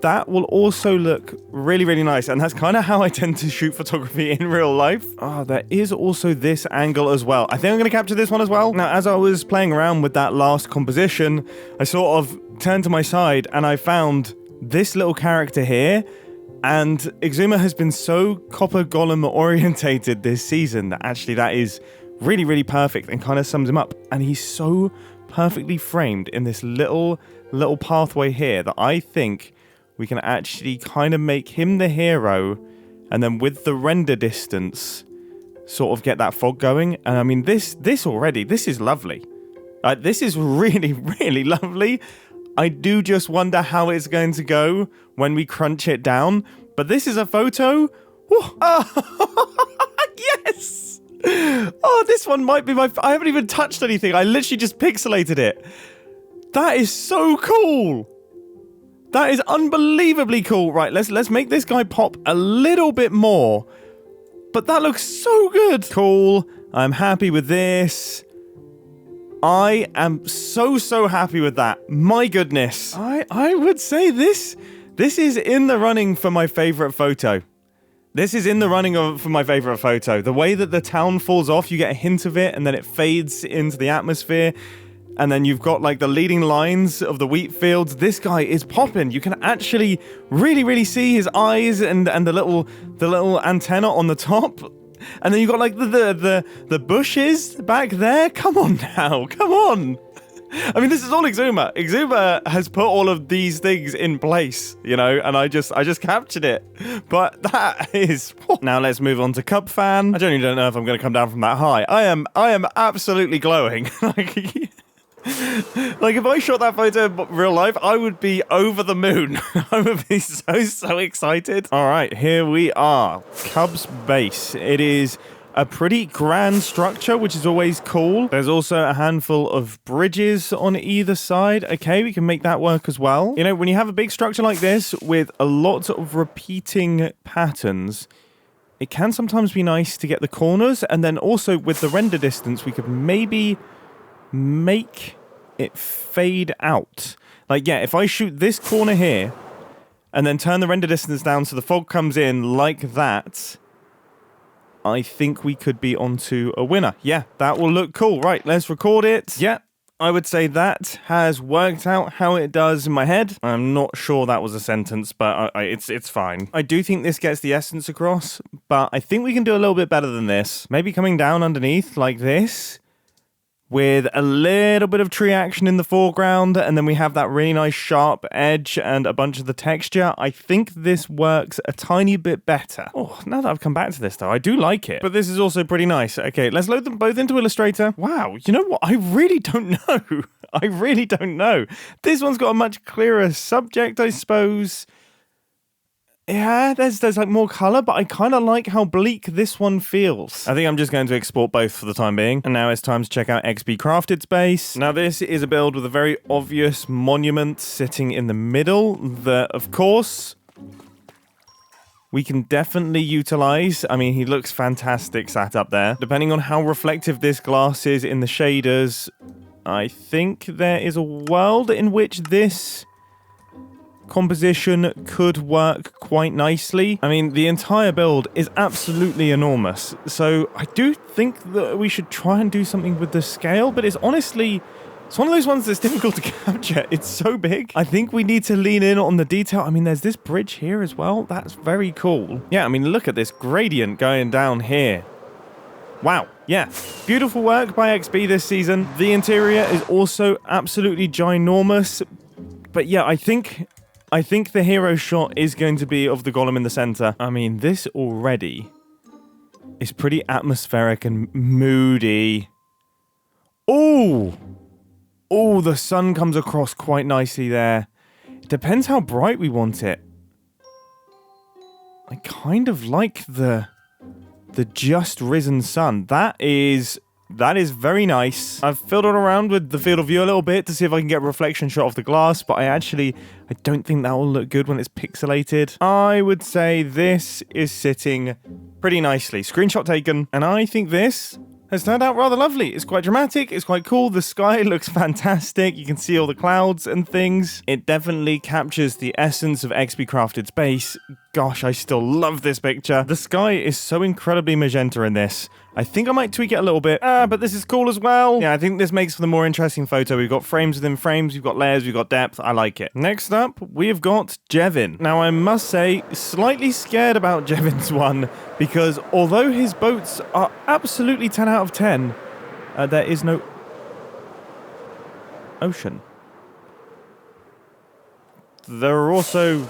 [SPEAKER 1] That will also look really, really nice. And that's kind of how I tend to shoot photography in real life. Oh, there is also this angle as well. I think I'm going to capture this one as well. Now, as I was playing around with that last composition, I sort of turned to my side and I found this little character here. And Exuma has been so Copper Golem orientated this season that actually that is really, really perfect and kind of sums him up. And he's so perfectly framed in this little pathway here that I think we can actually kind of make him the hero, and then with the render distance, sort of get that fog going. And I mean, this is lovely. This is really, really lovely. I do just wonder how it's going to go when we crunch it down. But this is a photo. Oh, yes! Oh, this one might be I haven't even touched anything. I literally just pixelated it. That is so cool. That is unbelievably cool. Right, let's make this guy pop a little bit more. But that looks so good. Cool. I'm happy with this. I am so happy with that. My goodness. I would say this is in the running for my favorite photo. This is in the running for my favorite photo. The way that the town falls off, you get a hint of it, and then it fades into the atmosphere. And then you've got like the leading lines of the wheat fields. This guy is popping. You can actually really, really see his eyes and the little antenna on the top. And then you've got like the bushes back there. Come on now, come on. I mean, this is all Exuma. Exuma has put all of these things in place, you know, and I just captured it. But that is... Now let's move on to Cub Fan. I don't know if I'm going to come down from that high. I am absolutely glowing. Like, if I shot that photo in real life, I would be over the moon. I would be so excited. All right, here we are. Cub's base. It is a pretty grand structure, which is always cool. There's also a handful of bridges on either side. Okay, we can make that work as well. You know, when you have a big structure like this with a lot of repeating patterns, it can sometimes be nice to get the corners. And then also with the render distance, we could maybe make it fade out. Like, yeah, if I shoot this corner here and then turn the render distance down so the fog comes in like that, I think we could be onto a winner. Yeah, that will look cool. Right, let's record it. Yeah, I would say that has worked out how it does in my head. I'm not sure that was a sentence, but it's fine. I do think this gets the essence across, but I think we can do a little bit better than this. Maybe coming down underneath like this, with a little bit of tree action in the foreground, and then we have that really nice sharp edge and a bunch of the texture. I think this works a tiny bit better. Oh, now that I've come back to this, though, I do like it. But this is also pretty nice. Okay, let's load them both into Illustrator. Wow, you know what? I really don't know. I really don't know. This one's got a much clearer subject, I suppose. Yeah, there's like more color, but I kind of like how bleak this one feels. I think I'm just going to export both for the time being. And now it's time to check out XB Crafted Space. Now this is a build with a very obvious monument sitting in the middle that, of course, we can definitely utilize. I mean, he looks fantastic sat up there. Depending on how reflective this glass is in the shaders, I think there is a world in which this composition could work quite nicely. I mean, the entire build is absolutely enormous, so I do think that we should try and do something with the scale, but it's honestly, it's one of those ones that's difficult to capture. It's so big. I think we need to lean in on the detail. I mean, there's this bridge here as well. That's very cool. Yeah, I mean, look at this gradient going down here. Wow. Yeah, beautiful work by XB this season. The interior is also absolutely ginormous, but yeah, I think the hero shot is going to be of the golem in the center. I mean, this already is pretty atmospheric and moody. Oh! Oh, the sun comes across quite nicely there. Depends how bright we want it. I kind of like the just risen sun. That is very nice. I've fiddled around with the field of view a little bit to see if I can get a reflection shot of the glass, but I don't think that will look good when it's pixelated. I would say this is sitting pretty nicely. Screenshot taken, and I think this has turned out rather lovely. It's quite dramatic, it's quite cool, the sky looks fantastic, you can see all the clouds and things. It definitely captures the essence of XP Crafted Space. Gosh, I still love this picture. The sky is so incredibly magenta in this. I think I might tweak it a little bit, but this is cool as well. Yeah, I think this makes for the more interesting photo. We've got frames within frames, we've got layers, we've got depth. I like it. Next up, we've got Jevin. Now, I must say, slightly scared about Jevin's one, because although his boats are absolutely 10 out of 10, there is no ocean. There are also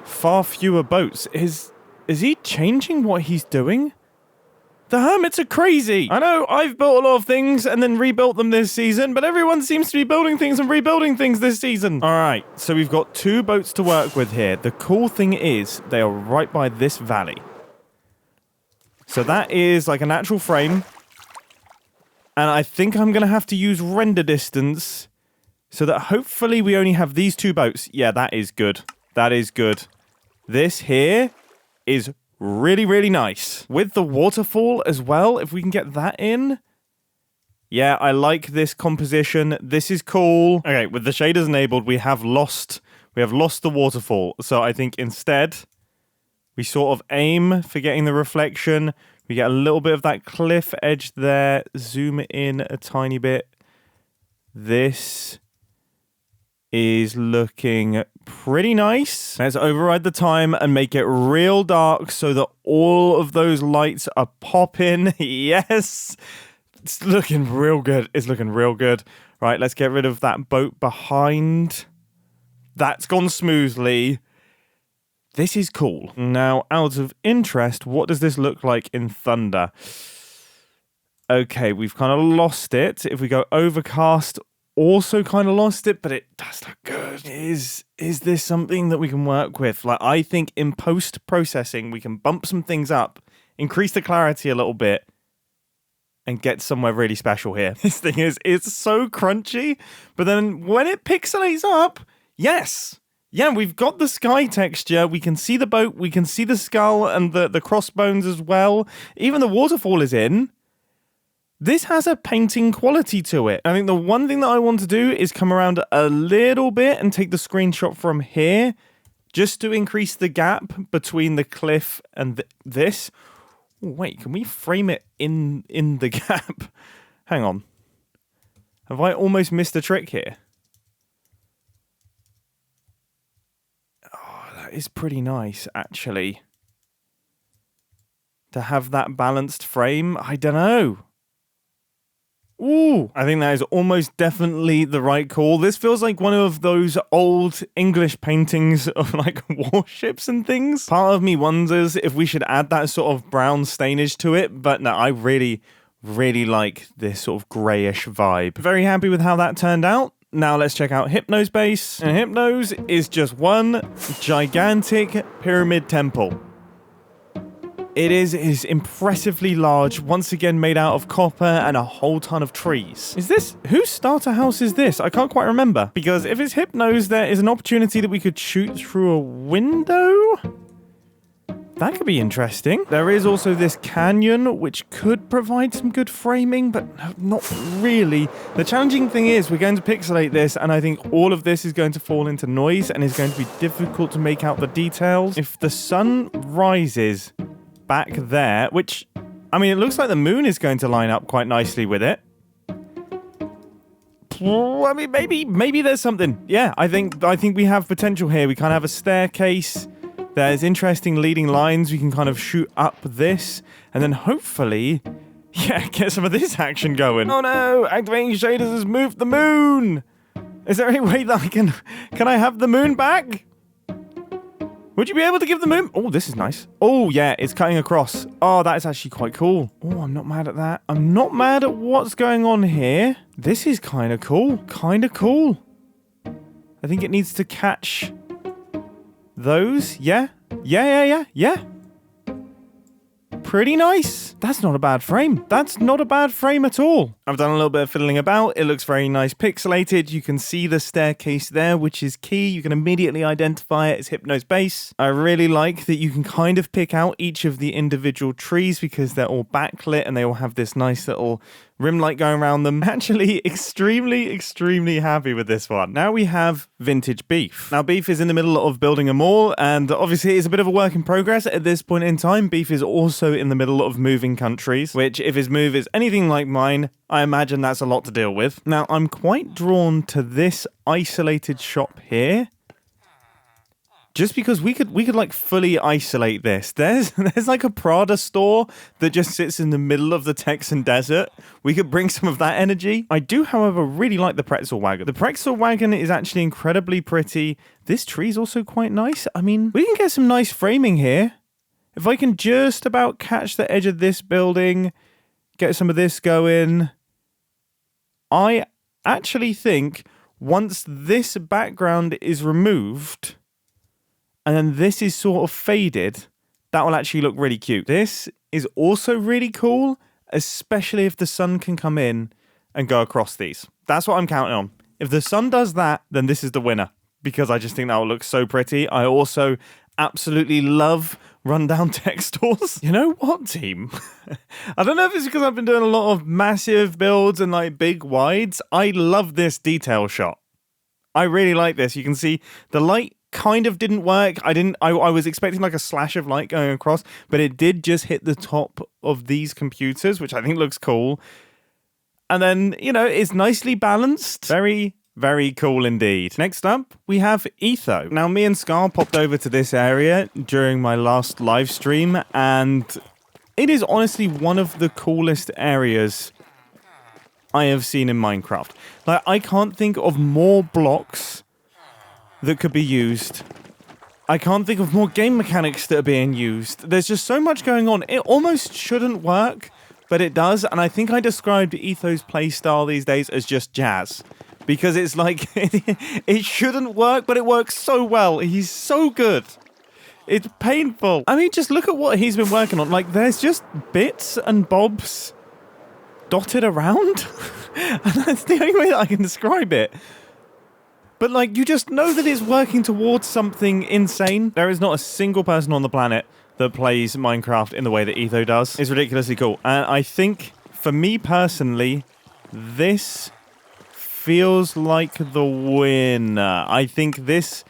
[SPEAKER 1] far fewer boats. Is he changing what he's doing? The hermits are crazy. I know, I've built a lot of things and then rebuilt them this season, but everyone seems to be building things and rebuilding things this season. All right, so we've got 2 boats to work with here. The cool thing is they are right by this valley. So that is like a natural frame. And I think I'm going to have to use render distance so that hopefully we only have these 2 boats. Yeah, that is good. That is good. This here is really, really nice. With the waterfall as well, if we can get that in. Yeah, I like this composition. This is cool. Okay, with the shaders enabled, we have lost the waterfall. So I think instead, we sort of aim for getting the reflection. We get a little bit of that cliff edge there. Zoom in a tiny bit. This is looking pretty nice. Let's override the time and make it real dark so that all of those lights are popping. Yes! It's looking real good. It's looking real good. Right, let's get rid of that boat behind. That's gone smoothly. This is cool. Now, out of interest, what does this look like in Thunder? Okay, we've kind of lost it. If we go overcast, also kind of lost it, but it does look good. Is this something that we can work with? Like, I think in post-processing, we can bump some things up, increase the clarity a little bit, and get somewhere really special here. This thing it's so crunchy, but then when it pixelates up, yes! Yeah, we've got the sky texture, we can see the boat, we can see the skull and the crossbones as well. Even the waterfall is in. This has a painting quality to it. I think the one thing that I want to do is come around a little bit and take the screenshot from here, just to increase the gap between the cliff and this. Ooh, wait, can we frame it in the gap? Hang on. Have I almost missed a trick here? Oh, that is pretty nice, actually. To have that balanced frame, I don't know. Ooh, I think that is almost definitely the right call. This feels like one of those old English paintings of like warships and things. Part of me wonders if we should add that sort of brown stainage to it, but no, I really, really like this sort of greyish vibe. Very happy with how that turned out. Now let's check out Hypno's base. And Hypno's is just one gigantic pyramid temple. It is impressively large, once again made out of copper and a whole ton of trees. Is this... whose starter house is this? I can't quite remember. Because if it's Hypno's, there is an opportunity that we could shoot through a window? That could be interesting. There is also this canyon, which could provide some good framing, but not really. The challenging thing is we're going to pixelate this, and I think all of this is going to fall into noise and is going to be difficult to make out the details. If the sun rises back there, which, I mean, it looks like the moon is going to line up quite nicely with it. I mean, maybe there's something. Yeah, I think we have potential here. We kind of have a staircase. There's interesting leading lines. We can kind of shoot up this, and then hopefully, yeah, get some of this action going. Oh no, activating shaders has moved the moon. Is there any way that can I have the moon back? Would you be able to give the moon? Oh, this is nice. Oh, yeah, it's cutting across. Oh, that is actually quite cool. Oh, I'm not mad at that. I'm not mad at what's going on here. This is kind of cool. Kind of cool. I think it needs to catch those. Yeah. Yeah. Pretty nice. That's not a bad frame. That's not a bad frame at all. I've done a little bit of fiddling about. It looks very nice pixelated. You can see the staircase there, which is key. You can immediately identify it as Hypno's base. I really like that you can kind of pick out each of the individual trees because they're all backlit and they all have this nice little rim light going around them. Actually, extremely happy with this one. Now we have Vintage Beef. Now, Beef is in the middle of building a mall, and obviously it's a bit of a work in progress at this point in time. Beef is also in the middle of moving countries, which if his move is anything like mine, I imagine that's a lot to deal with. Now, I'm quite drawn to this isolated shop here. Just because we could like fully isolate this. There's like a Prada store that just sits in the middle of the Texan desert. We could bring some of that energy. I do, however, really like the pretzel wagon. The pretzel wagon is actually incredibly pretty. This tree is also quite nice. I mean, we can get some nice framing here. If I can just about catch the edge of this building, get some of this going. I actually think once this background is removed, and then this is sort of faded, that will actually look really cute. This is also really cool, especially if the sun can come in and go across these. That's what I'm counting on. If the sun does that, then this is the winner, because I just think that will look so pretty. I also absolutely love rundown textiles. You know what, team? I don't know if it's because I've been doing a lot of massive builds and like big wides. I love this detail shot. I really like this. You can see the light kind of didn't work. I was expecting like a slash of light going across, but it did just hit the top of these computers, which I think looks cool. And then, you know, it's nicely balanced. Very cool indeed. Next up, we have Etho. Now, me and Scar popped over to this area during my last live stream, and it is honestly one of the coolest areas I have seen in Minecraft. Like, I can't think of more blocks that could be used. I can't think of more game mechanics that are being used. There's just so much going on. It almost shouldn't work, but it does. And I think I described Etho's playstyle these days as just jazz. Because it's like, it shouldn't work, but it works so well. He's so good. It's painful. I mean, just look at what he's been working on. Like, there's just bits and bobs dotted around. And that's the only way that I can describe it. But, like, you just know that it's working towards something insane. There is not a single person on the planet that plays Minecraft in the way that Etho does. It's ridiculously cool. And I think, for me personally, this feels like the winner. I think this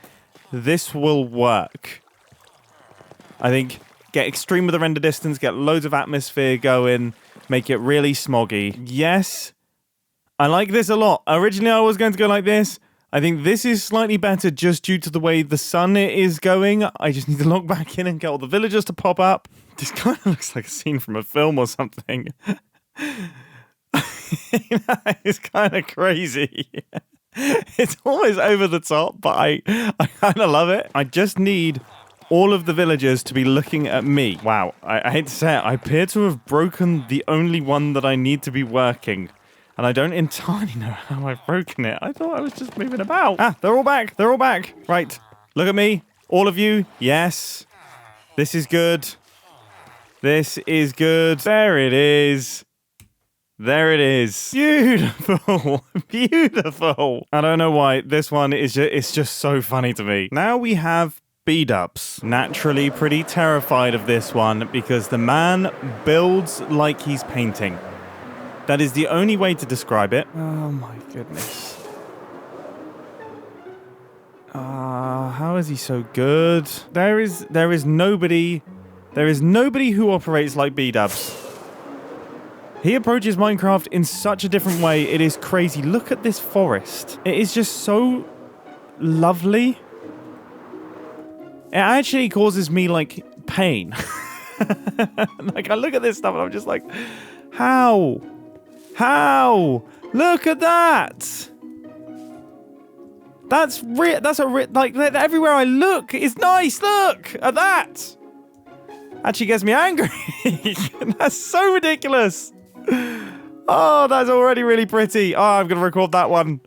[SPEAKER 1] will work. I think get extreme with the render distance, get loads of atmosphere going, make it really smoggy. Yes, I like this a lot. Originally, I was going to go like this. I think this is slightly better just due to the way the sun is going. I just need to log back in and get all the villagers to pop up. This kind of looks like a scene from a film or something. It's kind of crazy. It's always over the top, but I kind of love it. I just need all of the villagers to be looking at me. Wow, I hate to say it, I appear to have broken the only one that I need to be working. And I don't entirely know how I've broken it. I thought I was just moving about. Ah, they're all back. They're all back. Right. Look at me. All of you. Yes. This is good. This is good. There it is. There it is. Beautiful. Beautiful. I don't know why. This one is it's just so funny to me. Now we have B-dubs. Naturally pretty terrified of this one because the man builds like he's painting. That is the only way to describe it. Oh my goodness. How is he so good? There is nobody who operates like B-dubs. He approaches Minecraft in such a different way. It is crazy. Look at this forest. It is just so lovely. It actually causes me like pain. Like I look at this stuff and I'm just like, how? How? Look at that! That's like, everywhere I look is nice. Look at that. Actually gets me angry. That's so ridiculous. Oh, that's already really pretty. Oh, I'm going to record that one.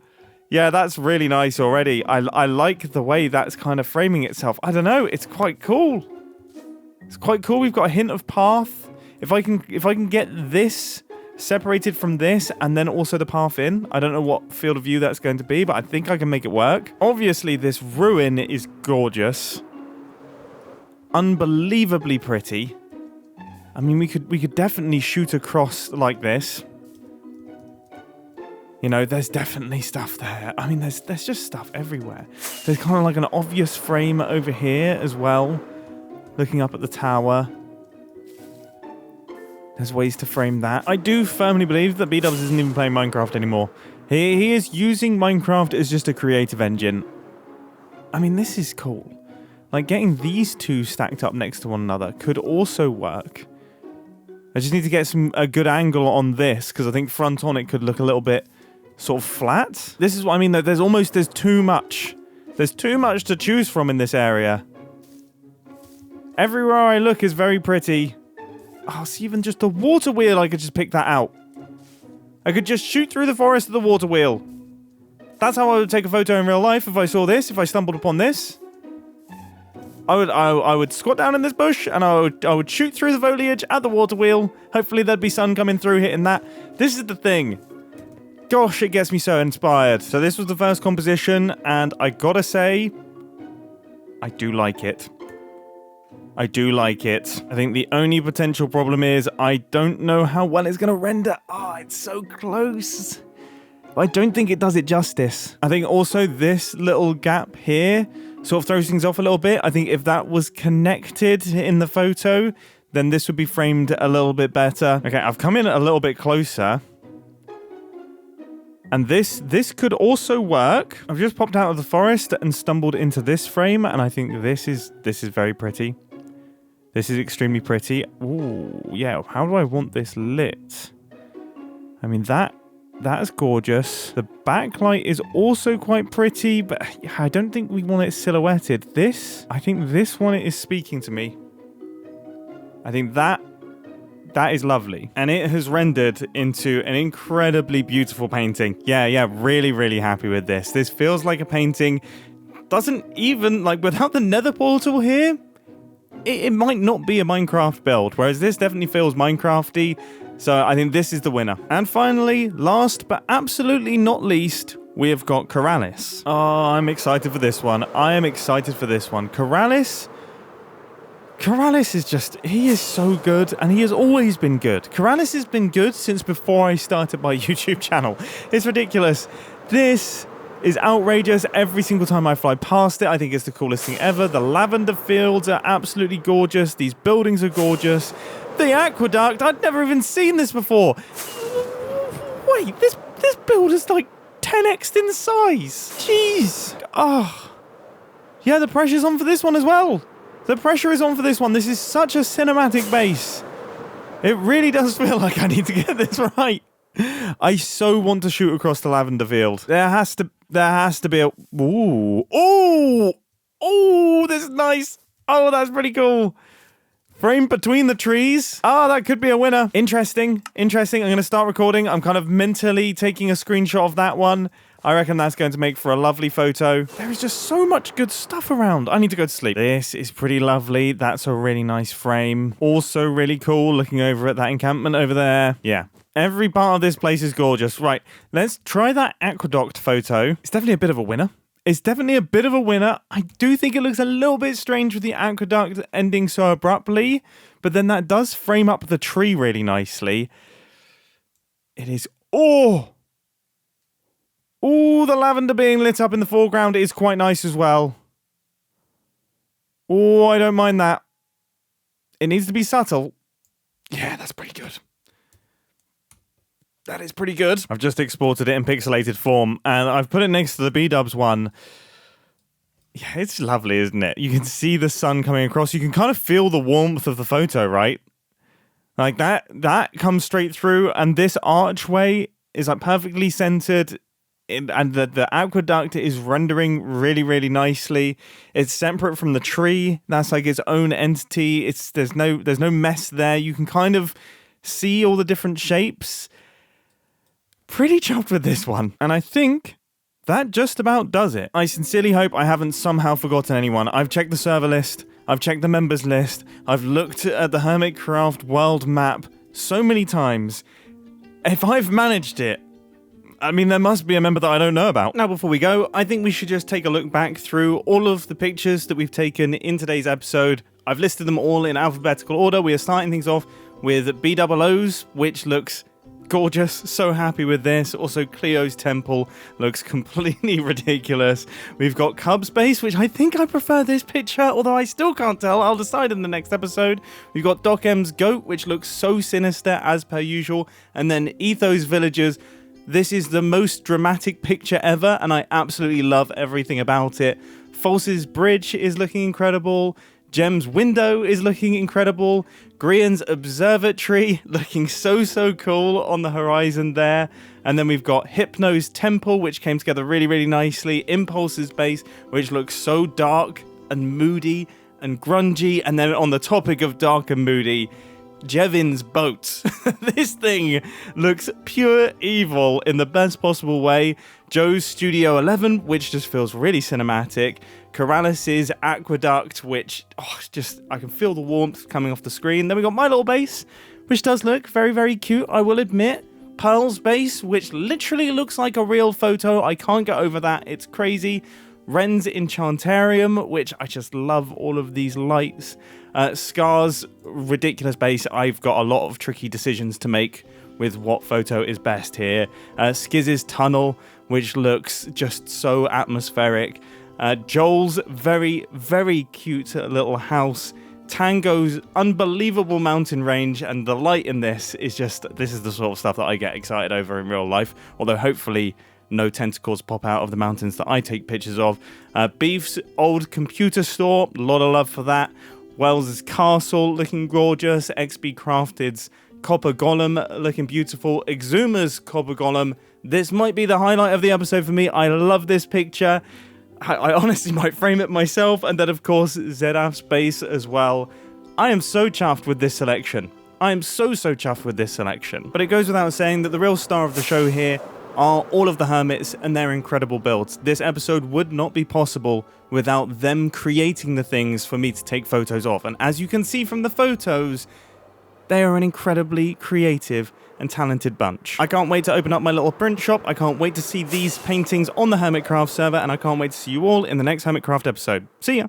[SPEAKER 1] Yeah, that's really nice already. I like the way that's kind of framing itself. I don't know. It's quite cool. It's quite cool. We've got a hint of path. If I can get this separated from this and then also the path in, I don't know what field of view that's going to be, but I think I can make it work. Obviously, this ruin is gorgeous. Unbelievably pretty. I mean, we could definitely shoot across like this. You know, there's definitely stuff there. I mean, there's just stuff everywhere. There's kind of like an obvious frame over here as well, looking up at the tower. There's ways to frame that. I do firmly believe that B-Dubs isn't even playing Minecraft anymore. He is using Minecraft as just a creative engine. I mean, this is cool. Like, getting these two stacked up next to one another could also work. I just need to get a good angle on this, because I think front on it could look a little bit sort of flat. This is what I mean, that there's too much. There's too much to choose from in this area. Everywhere I look is very pretty. Oh, see, even just the water wheel, I could just pick that out. I could just shoot through the forest of the water wheel. That's how I would take a photo in real life if I saw this, if I stumbled upon this. I would squat down in this bush and I would shoot through the foliage at the water wheel. Hopefully there'd be sun coming through hitting that. This is the thing. Gosh, it gets me so inspired. So this was the first composition, and I gotta say, I do like it. I do like it. I think the only potential problem is I don't know how well it's gonna render. Oh, it's so close. I don't think it does it justice. I think also this little gap here sort of throws things off a little bit. I think if that was connected in the photo, then this would be framed a little bit better. Okay, I've come in a little bit closer. And this could also work. I've just popped out of the forest and stumbled into this frame, and I think this is very pretty. This is extremely pretty. Ooh, yeah. How do I want this lit? I mean, that is gorgeous. The backlight is also quite pretty, but I don't think we want it silhouetted. I think this one is speaking to me. I think that is lovely. And it has rendered into an incredibly beautiful painting. Yeah, really, really happy with this. This feels like a painting. Doesn't even, like, without the nether portal here, it might not be a Minecraft build, whereas this definitely feels Minecrafty. So I think this is the winner. And finally, last but absolutely not least, we have got Keralis. Oh, I'm excited for this one. I am excited for this one. Keralis is just, he is so good, and he has always been good. Keralis has been good since before I started my YouTube channel. It's ridiculous. This is outrageous. Every single time I fly past it, I think it's the coolest thing ever. The lavender fields are absolutely gorgeous. These buildings are gorgeous. The aqueduct, I'd never even seen this before. Wait, this build is like 10x in size. Jeez. Oh. Yeah, the pressure's on for this one as well. The pressure is on for this one. This is such a cinematic base. It really does feel like I need to get this right. I so want to shoot across the lavender field. There has to be a... Ooh. Oh, this is nice. Oh, that's pretty cool. Frame between the trees. Oh, that could be a winner. Interesting. I'm going to start recording. I'm kind of mentally taking a screenshot of that one. I reckon that's going to make for a lovely photo. There is just so much good stuff around. I need to go to sleep. This is pretty lovely. That's a really nice frame. Also really cool looking over at that encampment over there. Yeah. Every part of this place is gorgeous. Right. Let's try that aqueduct photo. It's definitely a bit of a winner. I do think it looks a little bit strange with the aqueduct ending so abruptly, but then that does frame up the tree really nicely. It is... Oh, the lavender being lit up in the foreground is quite nice as well. Oh, I don't mind that. It needs to be subtle. Yeah, that's pretty good. That is pretty good. I've just exported it in pixelated form, and I've put it next to the B-Dubs one. Yeah, it's lovely, isn't it? You can see the sun coming across. You can kind of feel the warmth of the photo, right? Like that comes straight through, and this archway is like perfectly centered. and the aqueduct is rendering really, really nicely. It's separate from the tree. That's like its own entity. There's no mess there. You can kind of see all the different shapes. Pretty chuffed with this one. And I think that just about does it. I sincerely hope I haven't somehow forgotten anyone. I've checked the server list. I've checked the members list. I've looked at the Hermitcraft world map so many times. If I've managed it, I mean, there must be a member that I don't know about. Now, before we go, I think we should just take a look back through all of the pictures that we've taken in today's episode. I've listed them all in alphabetical order. We are starting things off with BOOs, which looks gorgeous. So happy with this. Also, Cleo's temple looks completely ridiculous. We've got Cub's base, which I think I prefer this picture, although I still can't tell. I'll decide in the next episode. We've got Doc M's goat, which looks so sinister as per usual. And then Ethos villagers. This is the most dramatic picture ever, and I absolutely love everything about it. False's bridge is looking incredible. Gem's window is looking incredible. Grian's observatory looking so cool on the horizon there. And then we've got Hypno's temple, which came together really, really nicely. Impulse's base, which looks so dark and moody and grungy. And then on the topic of dark and moody, Jevin's boat. This thing looks pure evil in the best possible way. Joe's Studio 11, which just feels really cinematic. Corralis's aqueduct, which I can feel the warmth coming off the screen. Then we got my little base, which does look very, very cute, I will admit. Pearl's base, which literally looks like a real photo. I can't get over that. It's crazy. Ren's Enchantarium, which I just love all of these lights. Scar's ridiculous base. I've got a lot of tricky decisions to make with what photo is best here. Skiz's tunnel, which looks just so atmospheric. Joel's very, very cute little house. Tango's unbelievable mountain range, and the light in this is the sort of stuff that I get excited over in real life, although hopefully no tentacles pop out of the mountains that I take pictures of. Beef's old computer store, a lot of love for that. Wells's castle looking gorgeous. XB Crafted's copper golem looking beautiful. Exuma's copper golem. This might be the highlight of the episode for me. I love this picture. I honestly might frame it myself. And then, of course, Zedaf's base as well. I am so chuffed with this selection. I am so chuffed with this selection. But it goes without saying that the real star of the show here are all of the hermits and their incredible builds. This episode would not be possible without them creating the things for me to take photos of. And as you can see from the photos, they are an incredibly creative and talented bunch. I can't wait to open up my little print shop. I can't wait to see these paintings on the Hermitcraft server, and I can't wait to see you all in the next Hermitcraft episode. See ya!